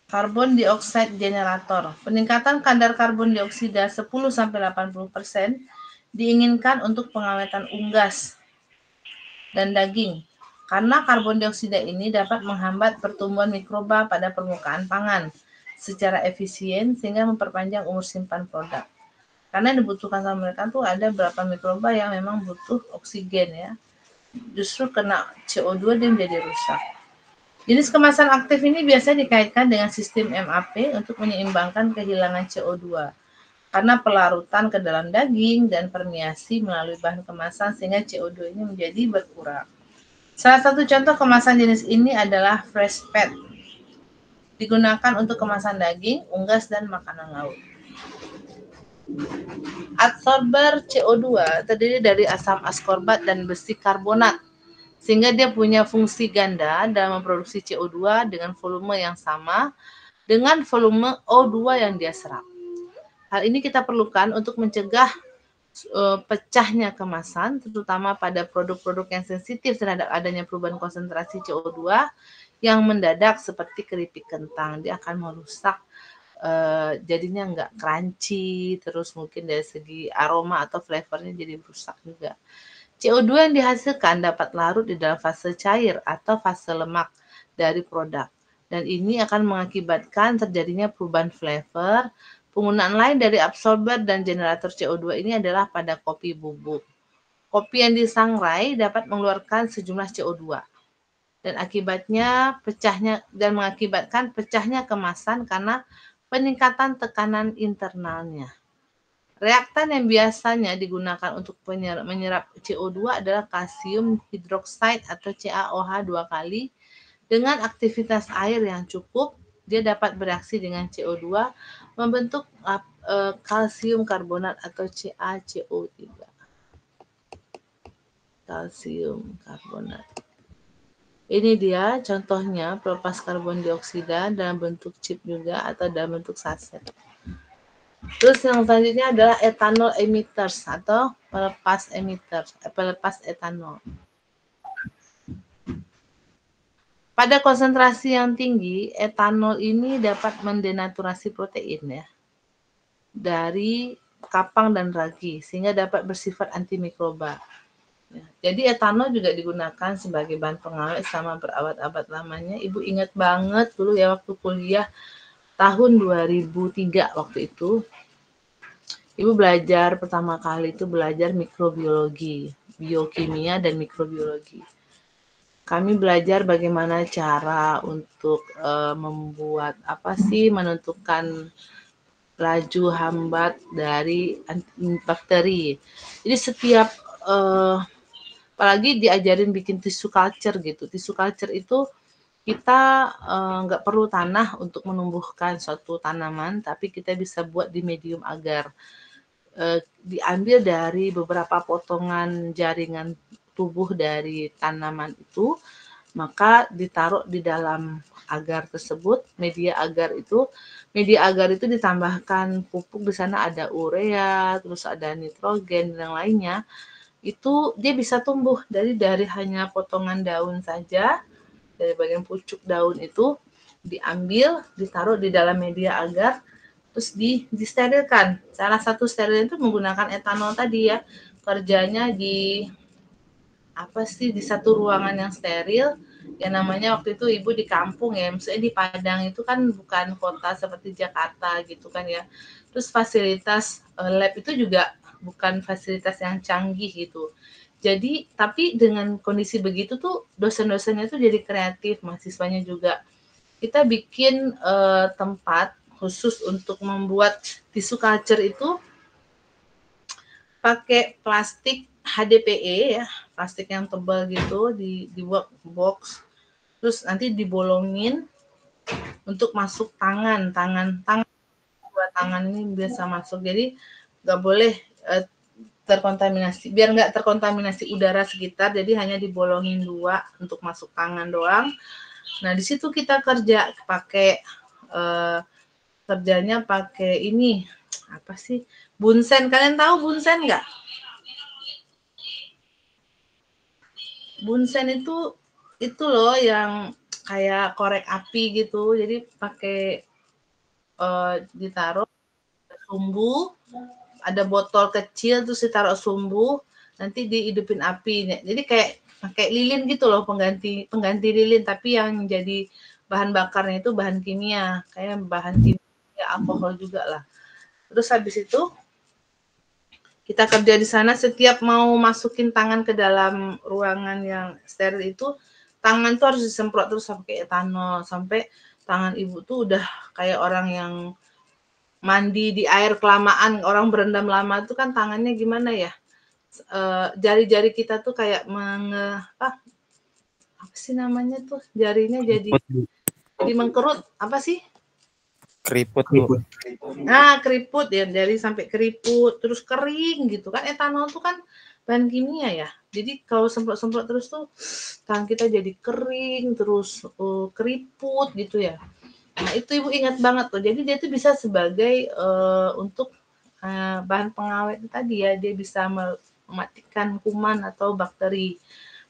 Karbon dioksida generator. Peningkatan kadar karbon dioksida 10-80% diinginkan untuk pengawetan unggas dan daging. Karena karbon dioksida ini dapat menghambat pertumbuhan mikroba pada permukaan pangan secara efisien sehingga memperpanjang umur simpan produk. Karena yang dibutuhkan sama mereka tuh ada beberapa mikroba yang memang butuh oksigen ya. Justru kena CO2 dia menjadi rusak. Jenis kemasan aktif ini biasanya dikaitkan dengan sistem MAP untuk menyeimbangkan kehilangan CO2 karena pelarutan ke dalam daging dan permeasi melalui bahan kemasan sehingga CO2 ini menjadi berkurang. Salah satu contoh kemasan jenis ini adalah fresh pet. Digunakan untuk kemasan daging, unggas, dan makanan laut. Absorber CO2 terdiri dari asam askorbat dan besi karbonat, sehingga dia punya fungsi ganda dalam memproduksi CO2 dengan volume yang sama dengan volume O2 yang dia serap. Hal ini kita perlukan untuk mencegah pecahnya kemasan, terutama pada produk-produk yang sensitif terhadap adanya perubahan konsentrasi CO2 yang mendadak seperti keripik kentang. Dia akan merusak, jadinya nggak crunchy, terus mungkin dari segi aroma atau flavornya jadi rusak juga. CO2 yang dihasilkan dapat larut di dalam fase cair atau fase lemak dari produk. Dan ini akan mengakibatkan terjadinya perubahan flavor. Penggunaan lain dari absorber dan generator CO2 ini adalah pada kopi bubuk. Kopi yang disangrai dapat mengeluarkan sejumlah CO2 dan mengakibatkan pecahnya kemasan karena peningkatan tekanan internalnya. Reaktan yang biasanya digunakan untuk menyerap CO2 adalah kalsium hidroksida atau CaOH 2 kali. Dengan aktivitas air yang cukup, dia dapat bereaksi dengan CO2 membentuk kalsium karbonat atau CaCO3. Kalsium karbonat. Ini dia contohnya pelepas karbon dioksida dalam bentuk chip juga atau dalam bentuk saset. Terus yang selanjutnya adalah ethanol emitters atau pelepas etanol. Pada konsentrasi yang tinggi, etanol ini dapat mendenaturasi protein ya dari kapang dan ragi sehingga dapat bersifat antimikroba. Ya, jadi etanol juga digunakan sebagai bahan pengawet selama berabad-abad lamanya. Ibu ingat banget dulu ya waktu kuliah tahun 2003 waktu itu. Ibu belajar pertama kali itu belajar mikrobiologi, biokimia dan mikrobiologi. kami belajar bagaimana cara untuk membuat menentukan laju hambat dari bakteri. Jadi setiap apalagi diajarin bikin tissue culture gitu. Tissue culture itu kita nggak perlu tanah untuk menumbuhkan suatu tanaman, tapi kita bisa buat di medium agar. Diambil dari beberapa potongan jaringan tubuh dari tanaman itu, maka ditaruh di dalam agar tersebut. Media agar itu ditambahkan pupuk, di sana ada urea, terus ada nitrogen dan lainnya. Itu dia bisa tumbuh dari hanya potongan daun saja, dari bagian pucuk daun itu diambil, ditaruh di dalam media agar, terus disterilkan. Salah satu steril itu menggunakan etanol tadi ya. Kerjanya di di satu ruangan yang steril. Ya namanya waktu itu ibu di kampung ya, maksudnya di Padang itu kan bukan kota seperti Jakarta gitu kan ya. Terus fasilitas lab itu juga bukan fasilitas yang canggih gitu. Jadi tapi dengan kondisi begitu tuh dosen-dosennya tuh jadi kreatif, mahasiswanya juga. Kita bikin tempat khusus untuk membuat tisu culture itu pakai plastik HDPE ya, plastik yang tebal gitu, dibuat box, terus nanti dibolongin untuk masuk tangan dua tangan ini biasa masuk. Jadi nggak boleh terkontaminasi, biar nggak terkontaminasi udara sekitar, jadi hanya dibolongin dua untuk masuk tangan doang. Nah di situ kita kerjanya pakai ini bunsen. Kalian tahu bunsen nggak? Bunsen itu loh yang kayak korek api gitu. Jadi pakai ditaruh sumbu, ada botol kecil terus ditaruh sumbu, nanti dihidupin api. Jadi kayak pakai lilin gitu loh, pengganti lilin, tapi yang jadi bahan bakarnya itu bahan kimia, kayak bahan kimia alkohol juga lah. Terus habis itu kita kerja di sana, setiap mau masukin tangan ke dalam ruangan yang steril itu, tangan tuh harus disemprot terus pakai etanol, sampai tangan ibu tuh udah kayak orang yang mandi di air kelamaan, orang berendam lama tuh kan tangannya gimana ya? Jari-jari kita tuh kayak apa sih namanya tuh, jarinya jadi mengkerut, apa sih? Keriput, Bu. Nah, keriput ya, dari sampai keriput, terus kering gitu kan. Etanol tuh kan bahan kimia ya. Jadi kalau semprot-semprot terus tuh tangan kita jadi kering, terus keriput gitu ya. Nah, itu ibu ingat banget tuh. Jadi dia tuh bisa sebagai untuk bahan pengawet tadi ya. Dia bisa mematikan kuman atau bakteri.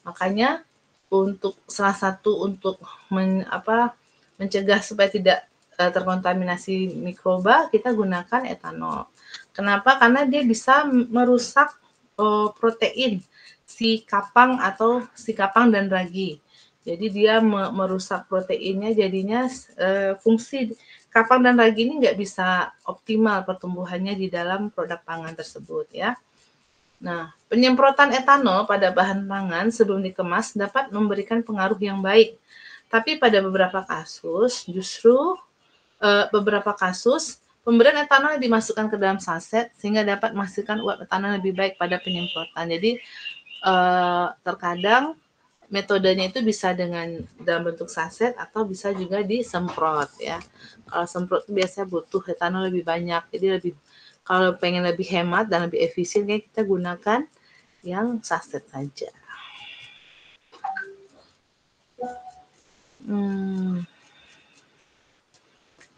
Makanya untuk salah satu untuk mencegah supaya tidak terkontaminasi mikroba, kita gunakan etanol. Kenapa? Karena dia bisa merusak protein si kapang dan ragi. Jadi dia merusak proteinnya, jadinya fungsi kapang dan ragi ini nggak bisa optimal pertumbuhannya di dalam produk pangan tersebut ya. Nah, penyemprotan etanol pada bahan pangan sebelum dikemas dapat memberikan pengaruh yang baik. Tapi pada beberapa kasus justru pemberian etanol dimasukkan ke dalam saset sehingga dapat menghasilkan uap etanol lebih baik pada penyemprotan. Jadi terkadang metodenya itu bisa dalam bentuk saset atau bisa juga disemprot ya. Kalau semprot itu biasanya butuh etanol lebih banyak. Jadi kalau pengen lebih hemat dan lebih efisien, kita gunakan yang saset saja.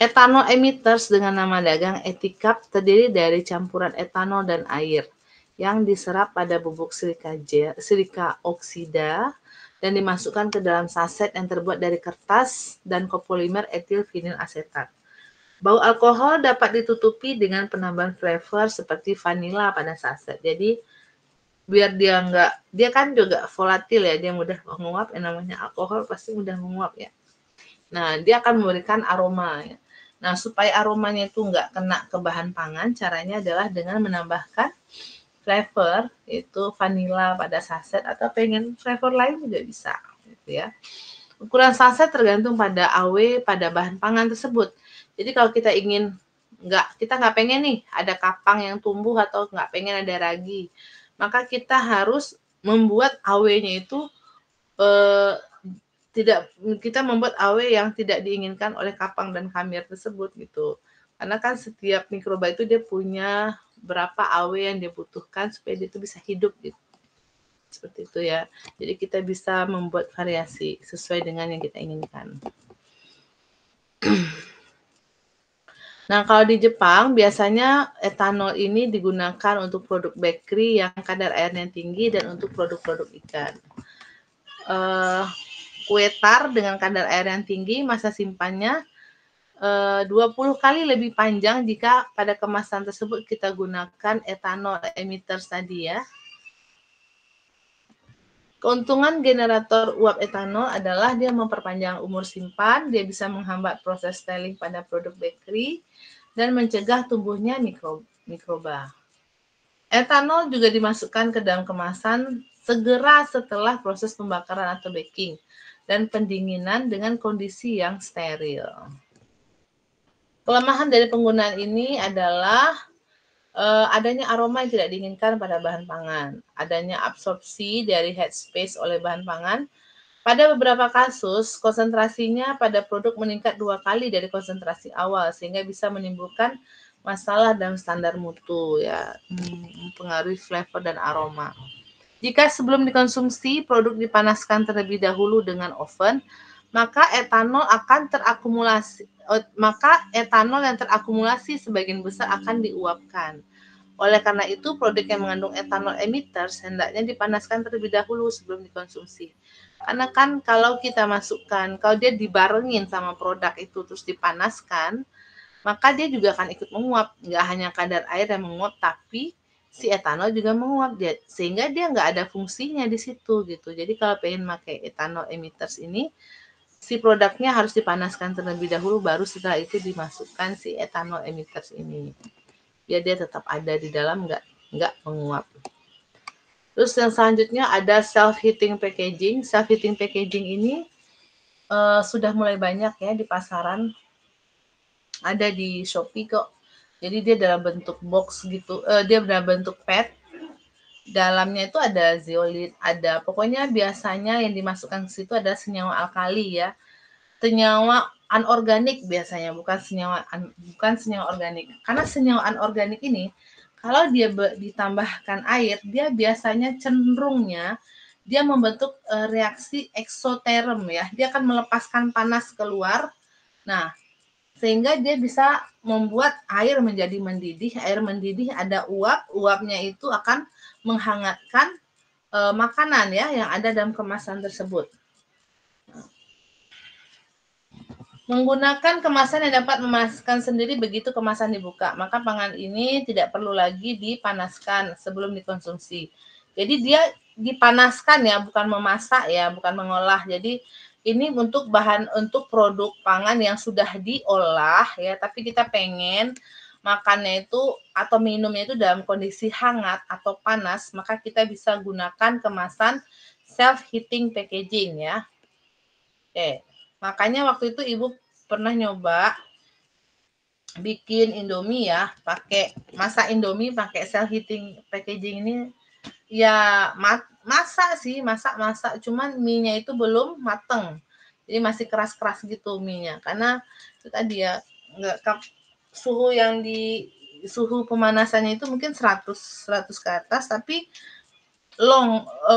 Ethanol emitters dengan nama dagang Etikap terdiri dari campuran etanol dan air yang diserap pada bubuk silika oksida dan dimasukkan ke dalam saset yang terbuat dari kertas dan kopolimer etil vinil asetat. Bau alkohol dapat ditutupi dengan penambahan flavor seperti vanila pada saset. Jadi biar dia kan juga volatil ya, dia mudah menguap, yang namanya alkohol pasti mudah menguap ya. Nah, dia akan memberikan aroma ya. Nah, supaya aromanya itu nggak kena ke bahan pangan, caranya adalah dengan menambahkan flavor, yaitu vanila pada saset, atau pengen flavor lain juga bisa. ya. Ukuran saset tergantung pada AW pada bahan pangan tersebut. Jadi kalau kita ingin kita nggak pengen nih ada kapang yang tumbuh atau nggak pengen ada ragi, maka kita harus membuat AW-nya itu kita membuat AW yang tidak diinginkan oleh kapang dan kamir tersebut gitu. Karena kan setiap mikroba itu dia punya berapa AW yang dia butuhkan supaya dia itu bisa hidup gitu. Seperti itu ya. Jadi kita bisa membuat variasi sesuai dengan yang kita inginkan. Nah, kalau di Jepang biasanya etanol ini digunakan untuk produk bakery yang kadar airnya tinggi dan untuk produk-produk ikan. Kue tar dengan kadar air yang tinggi, masa simpannya 20 kali lebih panjang jika pada kemasan tersebut kita gunakan etanol emitters tadi ya. Keuntungan generator uap etanol adalah dia memperpanjang umur simpan, dia bisa menghambat proses styling pada produk bakery, dan mencegah tumbuhnya mikroba. Etanol juga dimasukkan ke dalam kemasan segera setelah proses pembakaran atau baking dan pendinginan dengan kondisi yang steril. Kelemahan dari penggunaan ini adalah adanya aroma yang tidak diinginkan pada bahan pangan, adanya absorpsi dari headspace oleh bahan pangan. Pada beberapa kasus, konsentrasinya pada produk meningkat 2 kali dari konsentrasi awal, sehingga bisa menimbulkan masalah dalam standar mutu, ya, mempengaruhi flavor dan aroma. Jika sebelum dikonsumsi, produk dipanaskan terlebih dahulu dengan oven, maka etanol yang terakumulasi sebagian besar akan diuapkan. Oleh karena itu, produk yang mengandung etanol emitters hendaknya dipanaskan terlebih dahulu sebelum dikonsumsi. Karena kan kalau kita masukkan, kalau dia dibarengin sama produk itu terus dipanaskan, maka dia juga akan ikut menguap. Nggak hanya kadar air yang menguap, tapi si etanol juga menguap, sehingga dia nggak ada fungsinya di situ gitu. Jadi kalau pengen pakai etanol emitters ini, si produknya harus dipanaskan terlebih dahulu, baru setelah itu dimasukkan si etanol emitters ini. Biar dia tetap ada di dalam, nggak menguap. Terus yang selanjutnya ada self-heating packaging. Self-heating packaging ini sudah mulai banyak ya di pasaran. Ada di Shopee kok. Jadi dia dalam bentuk box gitu, dia dalam bentuk PET. Dalamnya itu ada zeolit, ada pokoknya biasanya yang dimasukkan ke situ ada senyawa alkali ya. Senyawa anorganik biasanya, bukan senyawa organik. Karena senyawa anorganik ini kalau dia ditambahkan air, dia biasanya cenderungnya dia membentuk reaksi eksoterm ya. Dia akan melepaskan panas keluar. Nah, sehingga dia bisa membuat air menjadi mendidih. Air mendidih ada uap, uapnya itu akan menghangatkan makanan ya yang ada dalam kemasan tersebut. Menggunakan kemasan yang dapat memanaskan sendiri begitu kemasan dibuka, maka pangan ini tidak perlu lagi dipanaskan sebelum dikonsumsi. Jadi dia dipanaskan ya, bukan memasak ya, bukan mengolah. Jadi ini untuk produk pangan yang sudah diolah ya, tapi kita pengen makannya itu atau minumnya itu dalam kondisi hangat atau panas, maka kita bisa gunakan kemasan self-heating packaging ya. Oke. Makanya waktu itu Ibu pernah nyoba bikin Indomie ya, masak Indomie pakai self-heating packaging ini. Ya masak, cuman mie-nya itu belum mateng. Jadi masih keras-keras gitu mie-nya. Karena itu tadi ya, suhu pemanasannya itu mungkin 100 ke atas, tapi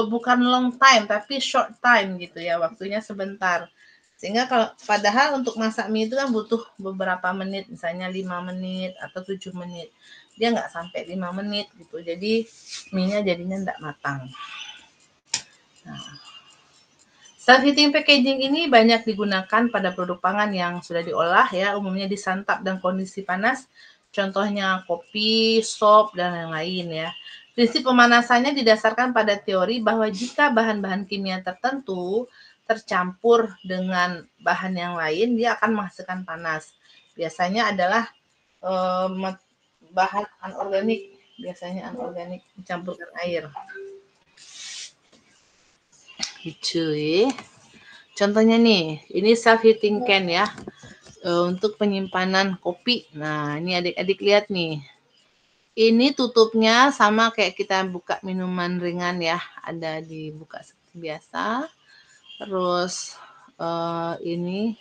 bukan long time, tapi short time gitu ya, waktunya sebentar. Sehingga padahal untuk masak mie itu kan butuh beberapa menit, misalnya 5 menit atau 7 menit. Dia nggak sampai 5 menit gitu. Jadi mie-nya jadinya nggak matang. Nah, self-heating packaging ini banyak digunakan pada produk pangan yang sudah diolah ya, umumnya disantap dalam kondisi panas. Contohnya kopi, sop, dan lain-lain ya. Prinsip pemanasannya didasarkan pada teori bahwa jika bahan-bahan kimia tertentu tercampur dengan bahan yang lain, dia akan menghasilkan panas. Biasanya adalah bahan anorganik, dicampurkan air. Gitu ya. Contohnya nih, ini self-heating can ya, untuk penyimpanan kopi. Nah, ini adik-adik lihat nih. Ini tutupnya sama kayak kita buka minuman ringan ya, ada dibuka seperti biasa. Terus ini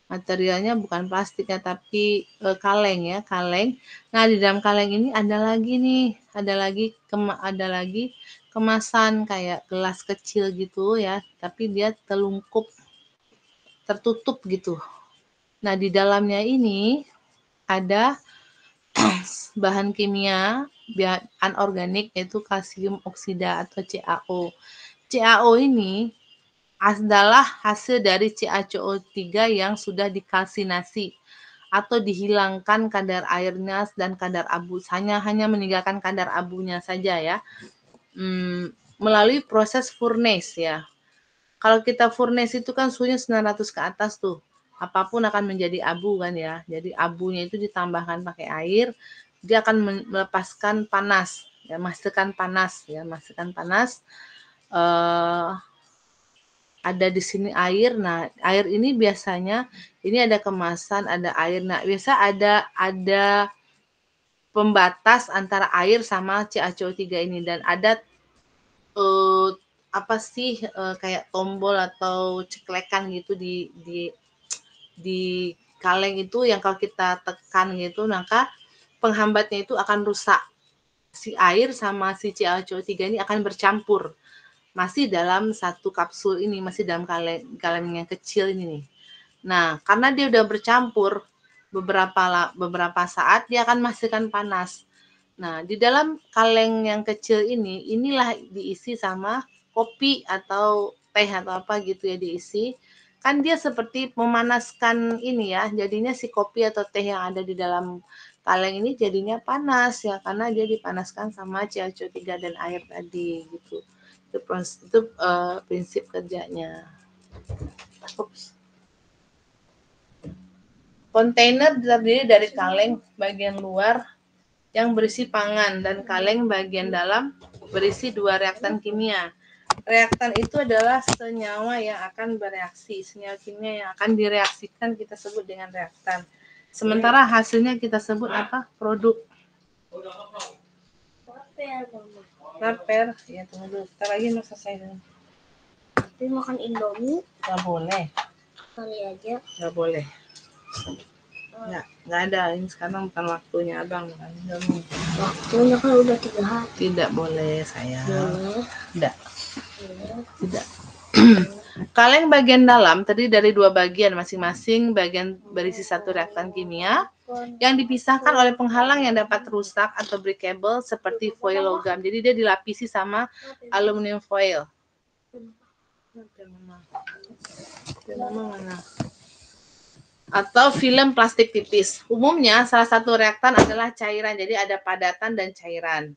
materialnya bukan plastik ya, tapi kaleng ya, kaleng. Nah, di dalam kaleng ini ada lagi nih, ada lagi kemasan kayak gelas kecil gitu ya, tapi dia tertutup gitu. Nah, di dalamnya ini ada bahan kimia anorganik yaitu kalsium oksida atau CaO. CaO ini adalah hasil dari CaCO3 yang sudah dikalsinasi atau dihilangkan kadar airnya dan kadar abu, hanya meninggalkan kadar abunya saja ya, melalui proses furnace ya. Kalau kita furnace itu kan suhunya 900 ke atas tuh, apapun akan menjadi abu kan ya. Jadi abunya itu ditambahkan pakai air, dia akan melepaskan panas ya, menghasilkan panas ya, ada di sini air. Nah, air ini biasanya ini ada kemasan, ada air. Nah, biasa ada pembatas antara air sama CaCO3 ini, dan ada apa sih kayak tombol atau ceklekan gitu di kaleng itu yang kalau kita tekan gitu, maka penghambatnya itu akan rusak. Si air sama si CaCO3 ini akan bercampur. Masih dalam satu kapsul ini, masih dalam kaleng yang kecil ini nih. Nah, karena dia udah bercampur beberapa saat, dia akan menghasilkan panas. Nah, di dalam kaleng yang kecil ini, inilah diisi sama kopi atau teh atau apa gitu ya diisi. Kan dia seperti memanaskan ini ya, jadinya si kopi atau teh yang ada di dalam kaleng ini jadinya panas ya, karena dia dipanaskan sama CaCO3 dan air tadi gitu. Itu prinsip kerjanya. Kontainer terdiri dari kaleng bagian luar yang berisi pangan dan kaleng bagian dalam berisi 2 reaktan kimia. Reaktan itu adalah senyawa yang akan bereaksi, senyawa kimia yang akan direaksikan kita sebut dengan reaktan. Sementara hasilnya kita sebut apa? Produk. Raper, ya tunggu dulu. Kita lagi mau selesai dulu. Tapi makan Indomie Gak boleh. kali aja. Gak boleh. Nggak ada. Ini sekarang bukan waktunya abang makan Indomie. Waktunya kan udah 3 hari. Tidak boleh sayang. Boleh. Tidak. Kaleng bagian dalam terdiri dari 2 bagian, masing-masing bagian berisi 1 reaktan kimia yang dipisahkan oleh penghalang yang dapat rusak atau breakable seperti foil logam. Jadi dia dilapisi sama aluminium foil. Atau film plastik tipis. Umumnya salah satu reaktan adalah cairan. Jadi ada padatan dan cairan.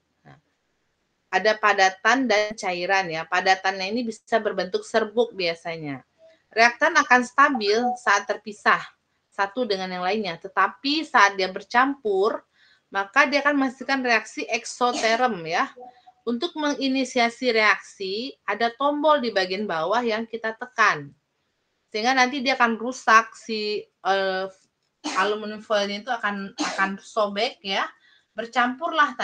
Ada padatan dan cairan ya. Padatannya ini bisa berbentuk serbuk biasanya. Reaktan akan stabil saat terpisah satu dengan yang lainnya. Tetapi saat dia bercampur, maka dia akan menghasilkan reaksi eksoterm ya. Untuk menginisiasi reaksi, ada tombol di bagian bawah yang kita tekan. Sehingga nanti dia akan rusak, si aluminium foilnya itu akan sobek ya. Bercampurlah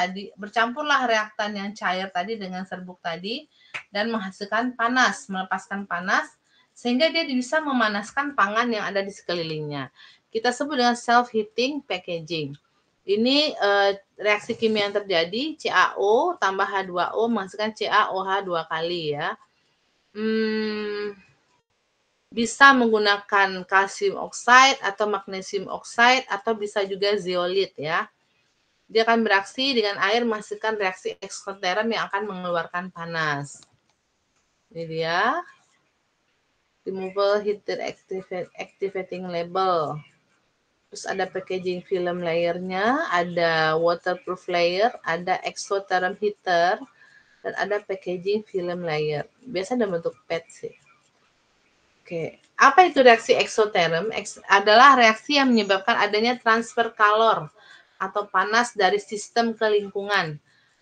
reaktan yang cair tadi dengan serbuk tadi dan menghasilkan panas, melepaskan panas sehingga dia bisa memanaskan pangan yang ada di sekelilingnya. Kita sebut dengan self-heating packaging. Ini reaksi kimia yang terjadi, CaO tambah H2O menghasilkan CaOH 2 kali ya. Bisa menggunakan kalsium oxide atau magnesium oxide atau bisa juga zeolit ya. Dia akan bereaksi dengan air menghasilkan reaksi eksoterm yang akan mengeluarkan panas. Ini dia. Removable heater activating label. Terus ada packaging film layernya, ada waterproof layer, ada exotherm heater, dan ada packaging film layer. Biasanya dalam bentuk PET sih. Oke, apa itu reaksi exotherm? Adalah reaksi yang menyebabkan adanya transfer kalor atau panas dari sistem ke lingkungan.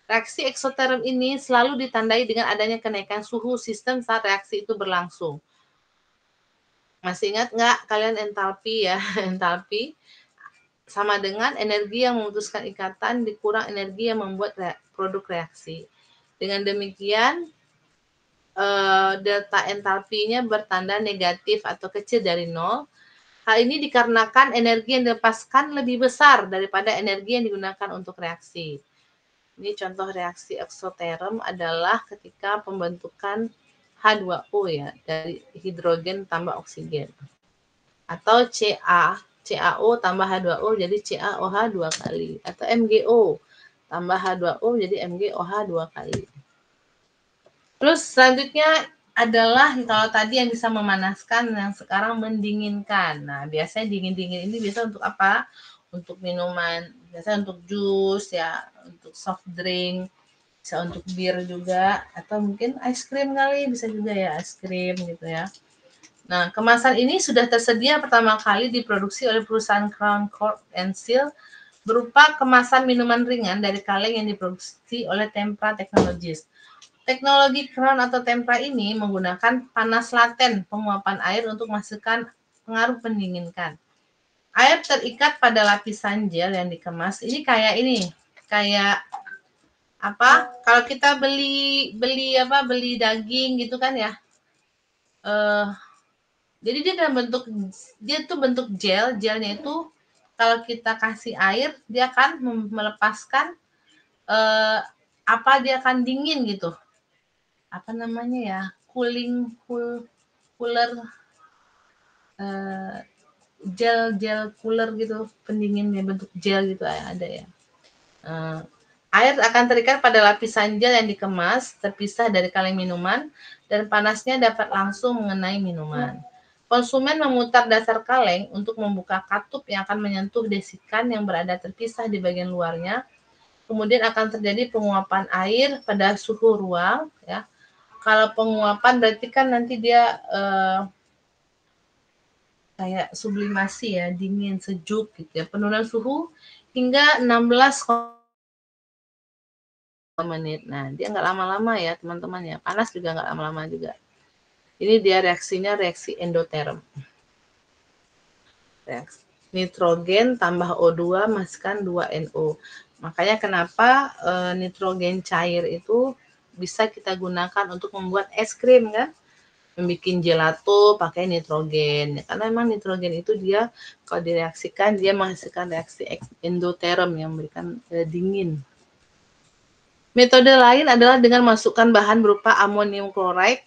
Reaksi eksoterm ini selalu ditandai dengan adanya kenaikan suhu sistem saat reaksi itu berlangsung. Masih ingat nggak kalian entalpi ya? Entalpi sama dengan energi yang memutuskan ikatan dikurang energi yang membuat produk reaksi. Dengan demikian, delta entalpinya bertanda negatif atau kecil dari 0. Hal ini dikarenakan energi yang dilepaskan lebih besar daripada energi yang digunakan untuk reaksi. Ini contoh reaksi eksoterm adalah ketika pembentukan H2O ya, dari hidrogen tambah oksigen. Atau CaO tambah H2O jadi CaOH 2 kali. Atau MgO tambah H2O jadi MgOH 2 kali. Terus selanjutnya adalah kalau tadi yang bisa memanaskan, yang sekarang mendinginkan. Nah, biasanya dingin-dingin ini biasa untuk apa? Untuk minuman, biasanya untuk jus ya, untuk soft drink, bisa untuk bir juga, atau mungkin es krim kali, bisa juga ya es krim gitu ya. Nah, kemasan ini sudah tersedia pertama kali diproduksi oleh perusahaan Crown Cork and Seal berupa kemasan minuman ringan dari kaleng yang diproduksi oleh Tempra Technologies. Teknologi Crown atau Tempra ini menggunakan panas laten penguapan air untuk menghasilkan pengaruh pendinginkan. Air terikat pada lapisan gel yang dikemas. Ini kayak apa? Kalau kita beli daging gitu kan ya. Jadi dia tuh bentuk gel. Gelnya itu kalau kita kasih air, dia akan melepaskan dia akan dingin gitu. Apa namanya ya? Cooler gel cooler gitu, pendinginnya bentuk gel gitu ada ya. Air akan terikat pada lapisan gel yang dikemas, terpisah dari kaleng minuman, dan panasnya dapat langsung mengenai minuman. Konsumen memutar dasar kaleng untuk membuka katup yang akan menyentuh desikan yang berada terpisah di bagian luarnya. Kemudian akan terjadi penguapan air pada suhu ruang ya. Kalau penguapan berarti kan nanti dia kayak sublimasi ya, dingin, sejuk gitu ya. Penurunan suhu hingga 16 menit. Nah, dia nggak lama-lama ya teman-teman ya. Panas juga nggak lama-lama juga. Ini dia reaksinya, reaksi endoterm. Reaksi nitrogen tambah O2 masukkan 2NO. Makanya kenapa nitrogen cair itu bisa kita gunakan untuk membuat es krim kan? Membuat gelato pakai nitrogen. Karena memang nitrogen itu dia kalau direaksikan dia menghasilkan reaksi endoterm yang memberikan dingin. Metode lain adalah dengan masukkan bahan berupa amonium chloride,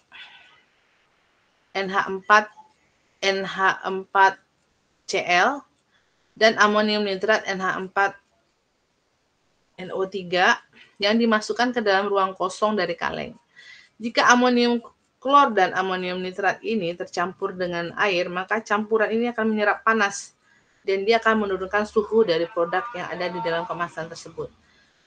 NH4Cl, dan amonium nitrat NH4NO3 yang dimasukkan ke dalam ruang kosong dari kaleng. Jika amonium klor dan amonium nitrat ini tercampur dengan air, maka campuran ini akan menyerap panas dan dia akan menurunkan suhu dari produk yang ada di dalam kemasan tersebut.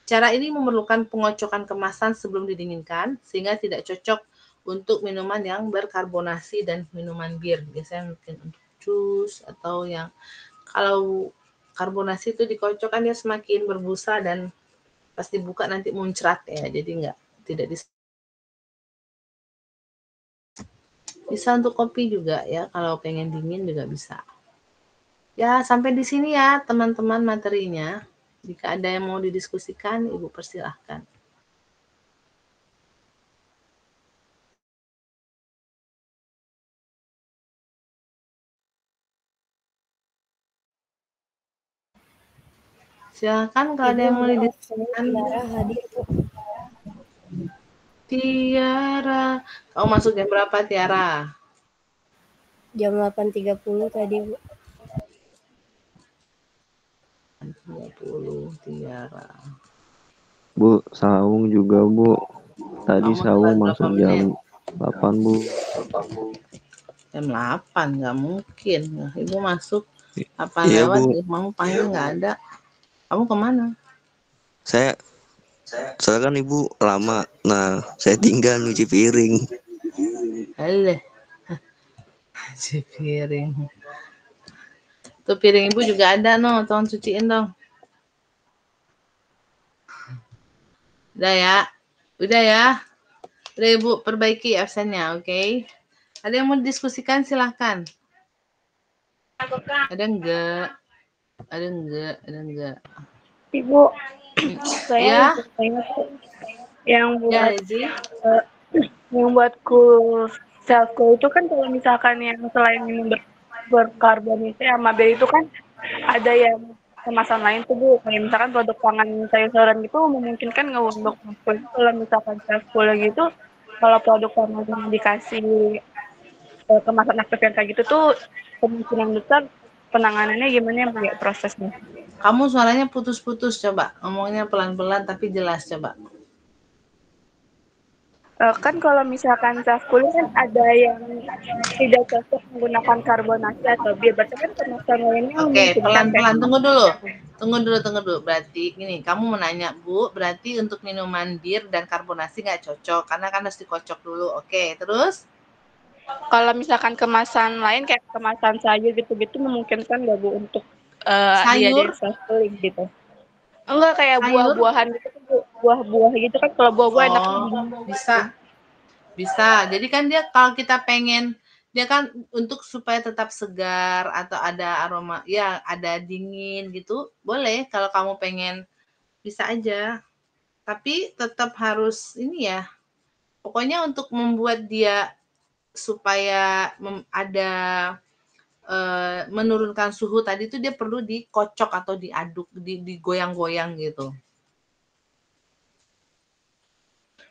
Cara ini memerlukan pengocokan kemasan sebelum didinginkan sehingga tidak cocok untuk minuman yang berkarbonasi dan minuman bir. Biasanya mungkin untuk jus atau yang kalau karbonasi itu dikocokkan dia semakin berbusa dan pas dibuka nanti muncrat ya. Jadi tidak bisa untuk kopi juga ya, kalau pengen dingin juga bisa. Ya, sampai di sini ya teman-teman materinya. Jika ada yang mau didiskusikan, Ibu persilahkan. Silakan kalau ada yang mau didiskusikan. Tiara hadir, Bu. Tiara, kamu masuk jam berapa Tiara? Jam 8.30 tadi, Bu. 30 Tiara. Bu, Saung juga, Bu. Tadi Kamu Saung telat masuk berapa jam menit? 8, Bu. Jam 8, nggak mungkin. Ibu masuk 8 Iya, lewat, Bu. mau panggil nggak ada. Kamu kemana? Soalnya kan Ibu lama. Nah, saya tinggal nyuci piring. Alah. Cuci piring. Tuh piring Ibu juga ada, no. Tolong cuciin dong. Udah ya? Udah ya? Udah Ibu perbaiki absennya, oke? Ada yang mau didiskusikan, silahkan. Ada enggak? Ada enggak? Ada enggak? Ibu, saya Ya, tanya tuh yang ya buat Rezi. eh, yang buat cool self cool itu kan kalau misalkan yang selain minum berkarbonasi sama bir itu kan ada yang kemasan lain tuh Bu. Kayak misalkan produk pangan sayur-sayuran gitu memungkinkan nggak untuk cool. Kalau misalkan self cool gitu, kalau produk pangan yang dikasih kemasan aktif yang kayak gitu tuh kemungkinan besar penanganannya gimana ya Bu ya prosesnya? Kamu suaranya putus-putus, coba ngomongnya pelan-pelan tapi jelas, coba. Kan kalau misalkan self cooling kan ada yang tidak cocok menggunakan karbonasi atau bir, berarti kan kemasan lainnya Oke, memungkinkan kayak pelan-pelan. Tunggu kemasan dulu. pangan. Tunggu dulu. Berarti gini, kamu menanya, Bu, berarti untuk minuman bir dan karbonasi nggak cocok, karena kan harus dikocok dulu. Oke, terus? Kalau misalkan kemasan lain kayak kemasan sayur gitu-gitu memungkinkan nggak Bu untuk dijadiin Sayur? self cooling gitu? Enggak kayak Sayur? buah-buahan gitu Bu, buah-buah gitu kan kalau buah-buah enaknya Oh, dingin gitu. bisa. Bisa. Jadi kan dia kalau kita pengen dia kan untuk supaya tetap segar atau ada aroma, ya ada dingin gitu, boleh kalau kamu pengen, bisa aja. Tapi tetap harus ini ya, pokoknya untuk membuat dia supaya ada menurunkan suhu tadi itu dia perlu dikocok atau diaduk, digoyang-goyang gitu.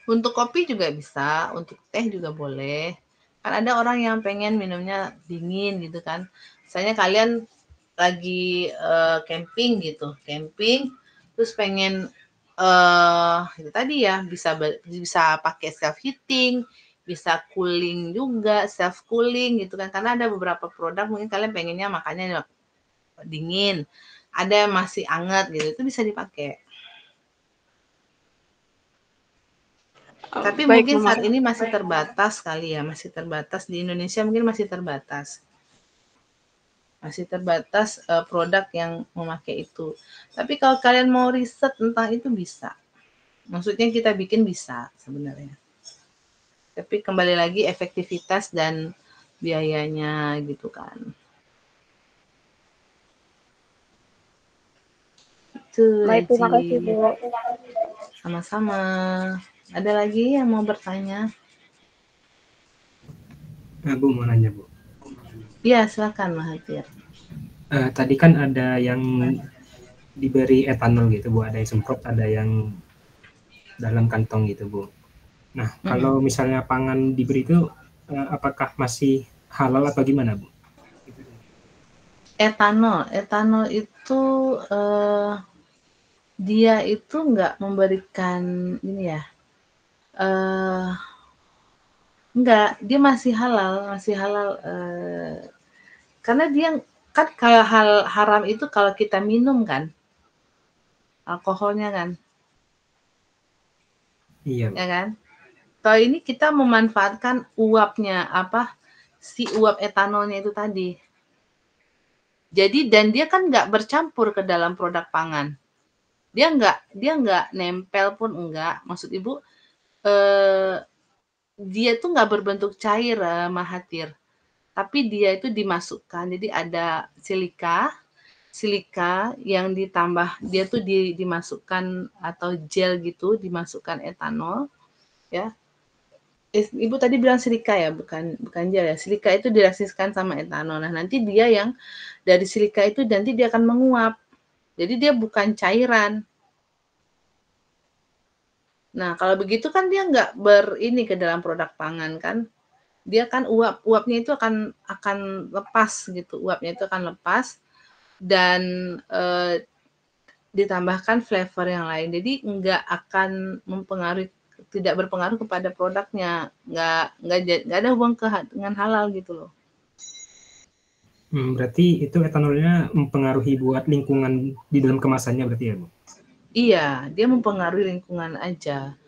Untuk kopi juga bisa, untuk teh juga boleh. Kan ada orang yang pengen minumnya dingin gitu kan. Misalnya kalian lagi camping gitu, camping terus pengen itu tadi ya bisa pakai self heating, bisa cooling juga, self cooling gitu kan. Karena ada beberapa produk mungkin kalian pengennya makannya dingin, ada yang masih anget gitu, itu bisa dipakai. Tapi Baik mungkin Bu, saat ini masih terbatas kali ya, masih terbatas di Indonesia, mungkin masih terbatas. Masih terbatas produk yang memakai itu. Tapi kalau kalian mau riset tentang itu bisa. Maksudnya kita bikin bisa sebenarnya. Tapi kembali lagi efektivitas dan biayanya gitu kan. Itu baik terima Rezi. kasih Bu. Sama-sama. Ada lagi yang mau bertanya? Bu mau nanya Bu. Iya, silakan Mahathir. Tadi kan ada yang diberi etanol gitu Bu, ada yang semprot, ada yang dalam kantong gitu Bu. Nah, kalau misalnya pangan diberi itu, apakah masih halal atau gimana Bu? Etanol itu dia itu nggak memberikan ini ya, enggak, dia masih halal, karena dia kan kayak hal haram itu kalau kita minum kan, alkoholnya kan, Iya Bu. ya kan? Kalau ini kita memanfaatkan uapnya, si uap etanolnya itu tadi. Jadi dan dia kan nggak bercampur ke dalam produk pangan. Dia nggak nempel pun enggak. Maksud Ibu, eh, dia tuh nggak berbentuk cair, Mahathir. Tapi dia itu dimasukkan, jadi ada silika yang ditambah, dia tuh dimasukkan atau gel gitu, dimasukkan etanol, ya. Ibu tadi bilang silika ya, bukan gel ya. Silika itu direaksikan sama etanol. Nah, nanti dia yang dari silika itu nanti dia akan menguap. Jadi dia bukan cairan. Nah, kalau begitu kan dia nggak berini ke dalam produk pangan kan. Dia kan uapnya itu akan lepas gitu. Uapnya itu akan lepas dan ditambahkan flavor yang lain. Jadi tidak berpengaruh kepada produknya. Nggak ada hubungan dengan halal gitu loh. Berarti itu etanolnya mempengaruhi buat lingkungan di dalam kemasannya berarti ya Bu? Iya, dia mempengaruhi lingkungan aja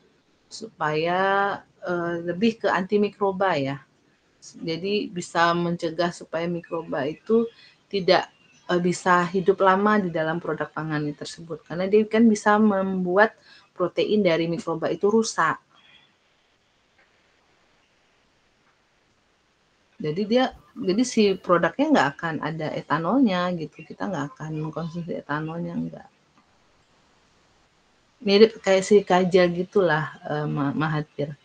supaya lebih ke antimikroba ya. Jadi bisa mencegah supaya mikroba itu tidak bisa hidup lama di dalam produk pangan tersebut. Karena dia kan bisa membuat protein dari mikroba itu rusak. Jadi si produknya nggak akan ada etanolnya gitu. Kita nggak akan mengkonsumsi etanolnya, enggak. Mirip kayak si Kajal gitulah, Mahathir.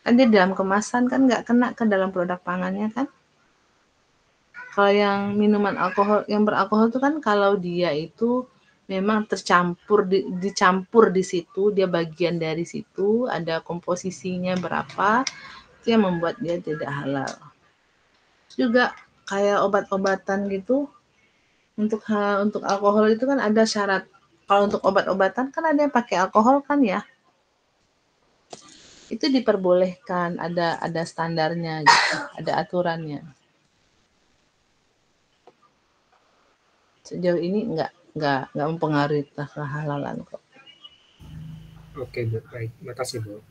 Kan dia dalam kemasan kan nggak kena ke dalam produk pangannya kan. Kalau yang minuman alkohol, yang beralkohol itu kan kalau dia itu memang dicampur di situ, dia bagian dari situ, ada komposisinya berapa, itu yang membuat dia tidak halal. Juga kayak obat-obatan gitu, untuk alkohol itu kan ada syarat. Kalau untuk obat-obatan kan ada yang pakai alkohol kan ya. Itu diperbolehkan, ada standarnya gitu, ada aturannya. Sejauh ini enggak mempengaruhi kehalalan kok. Oke, Bu. Baik. Makasih, Bu.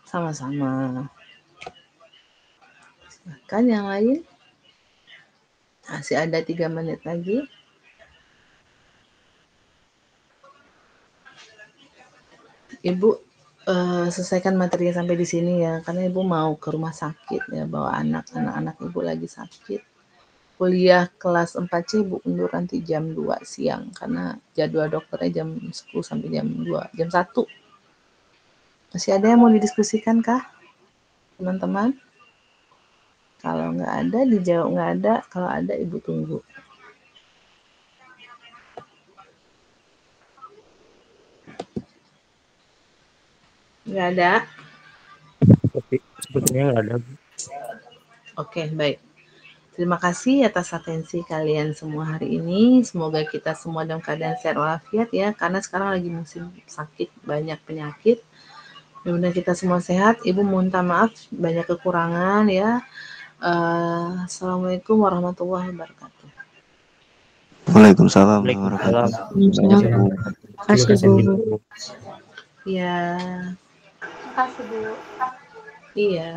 Sama-sama. Silakan yang lain. Masih ada 3 menit lagi. Ibu selesaikan materinya sampai di sini ya, karena Ibu mau ke rumah sakit ya, bawa anak-anak Ibu lagi sakit. Kuliah kelas 4C Ibu undur nanti jam 2 siang, karena jadwal dokternya jam 10 sampai jam 2, jam 1. Masih ada yang mau didiskusikan kah, teman-teman? Kalau nggak ada, dijawab nggak ada. Kalau ada, Ibu tunggu. Nggak ada? Sepertinya nggak ada. Oke, baik. Terima kasih atas atensi kalian semua hari ini. Semoga kita semua dalam keadaan sehat walafiat ya, karena sekarang lagi musim sakit, banyak penyakit. Mudah-mudahan kita semua sehat. Ibu minta maaf banyak kekurangan ya. Assalamualaikum warahmatullahi wabarakatuh. Waalaikumsalam Waalaikumsalam. warahmatullahi Terima wabarakatuh. kasih, Bu. Ya, Makasih Bu. iya.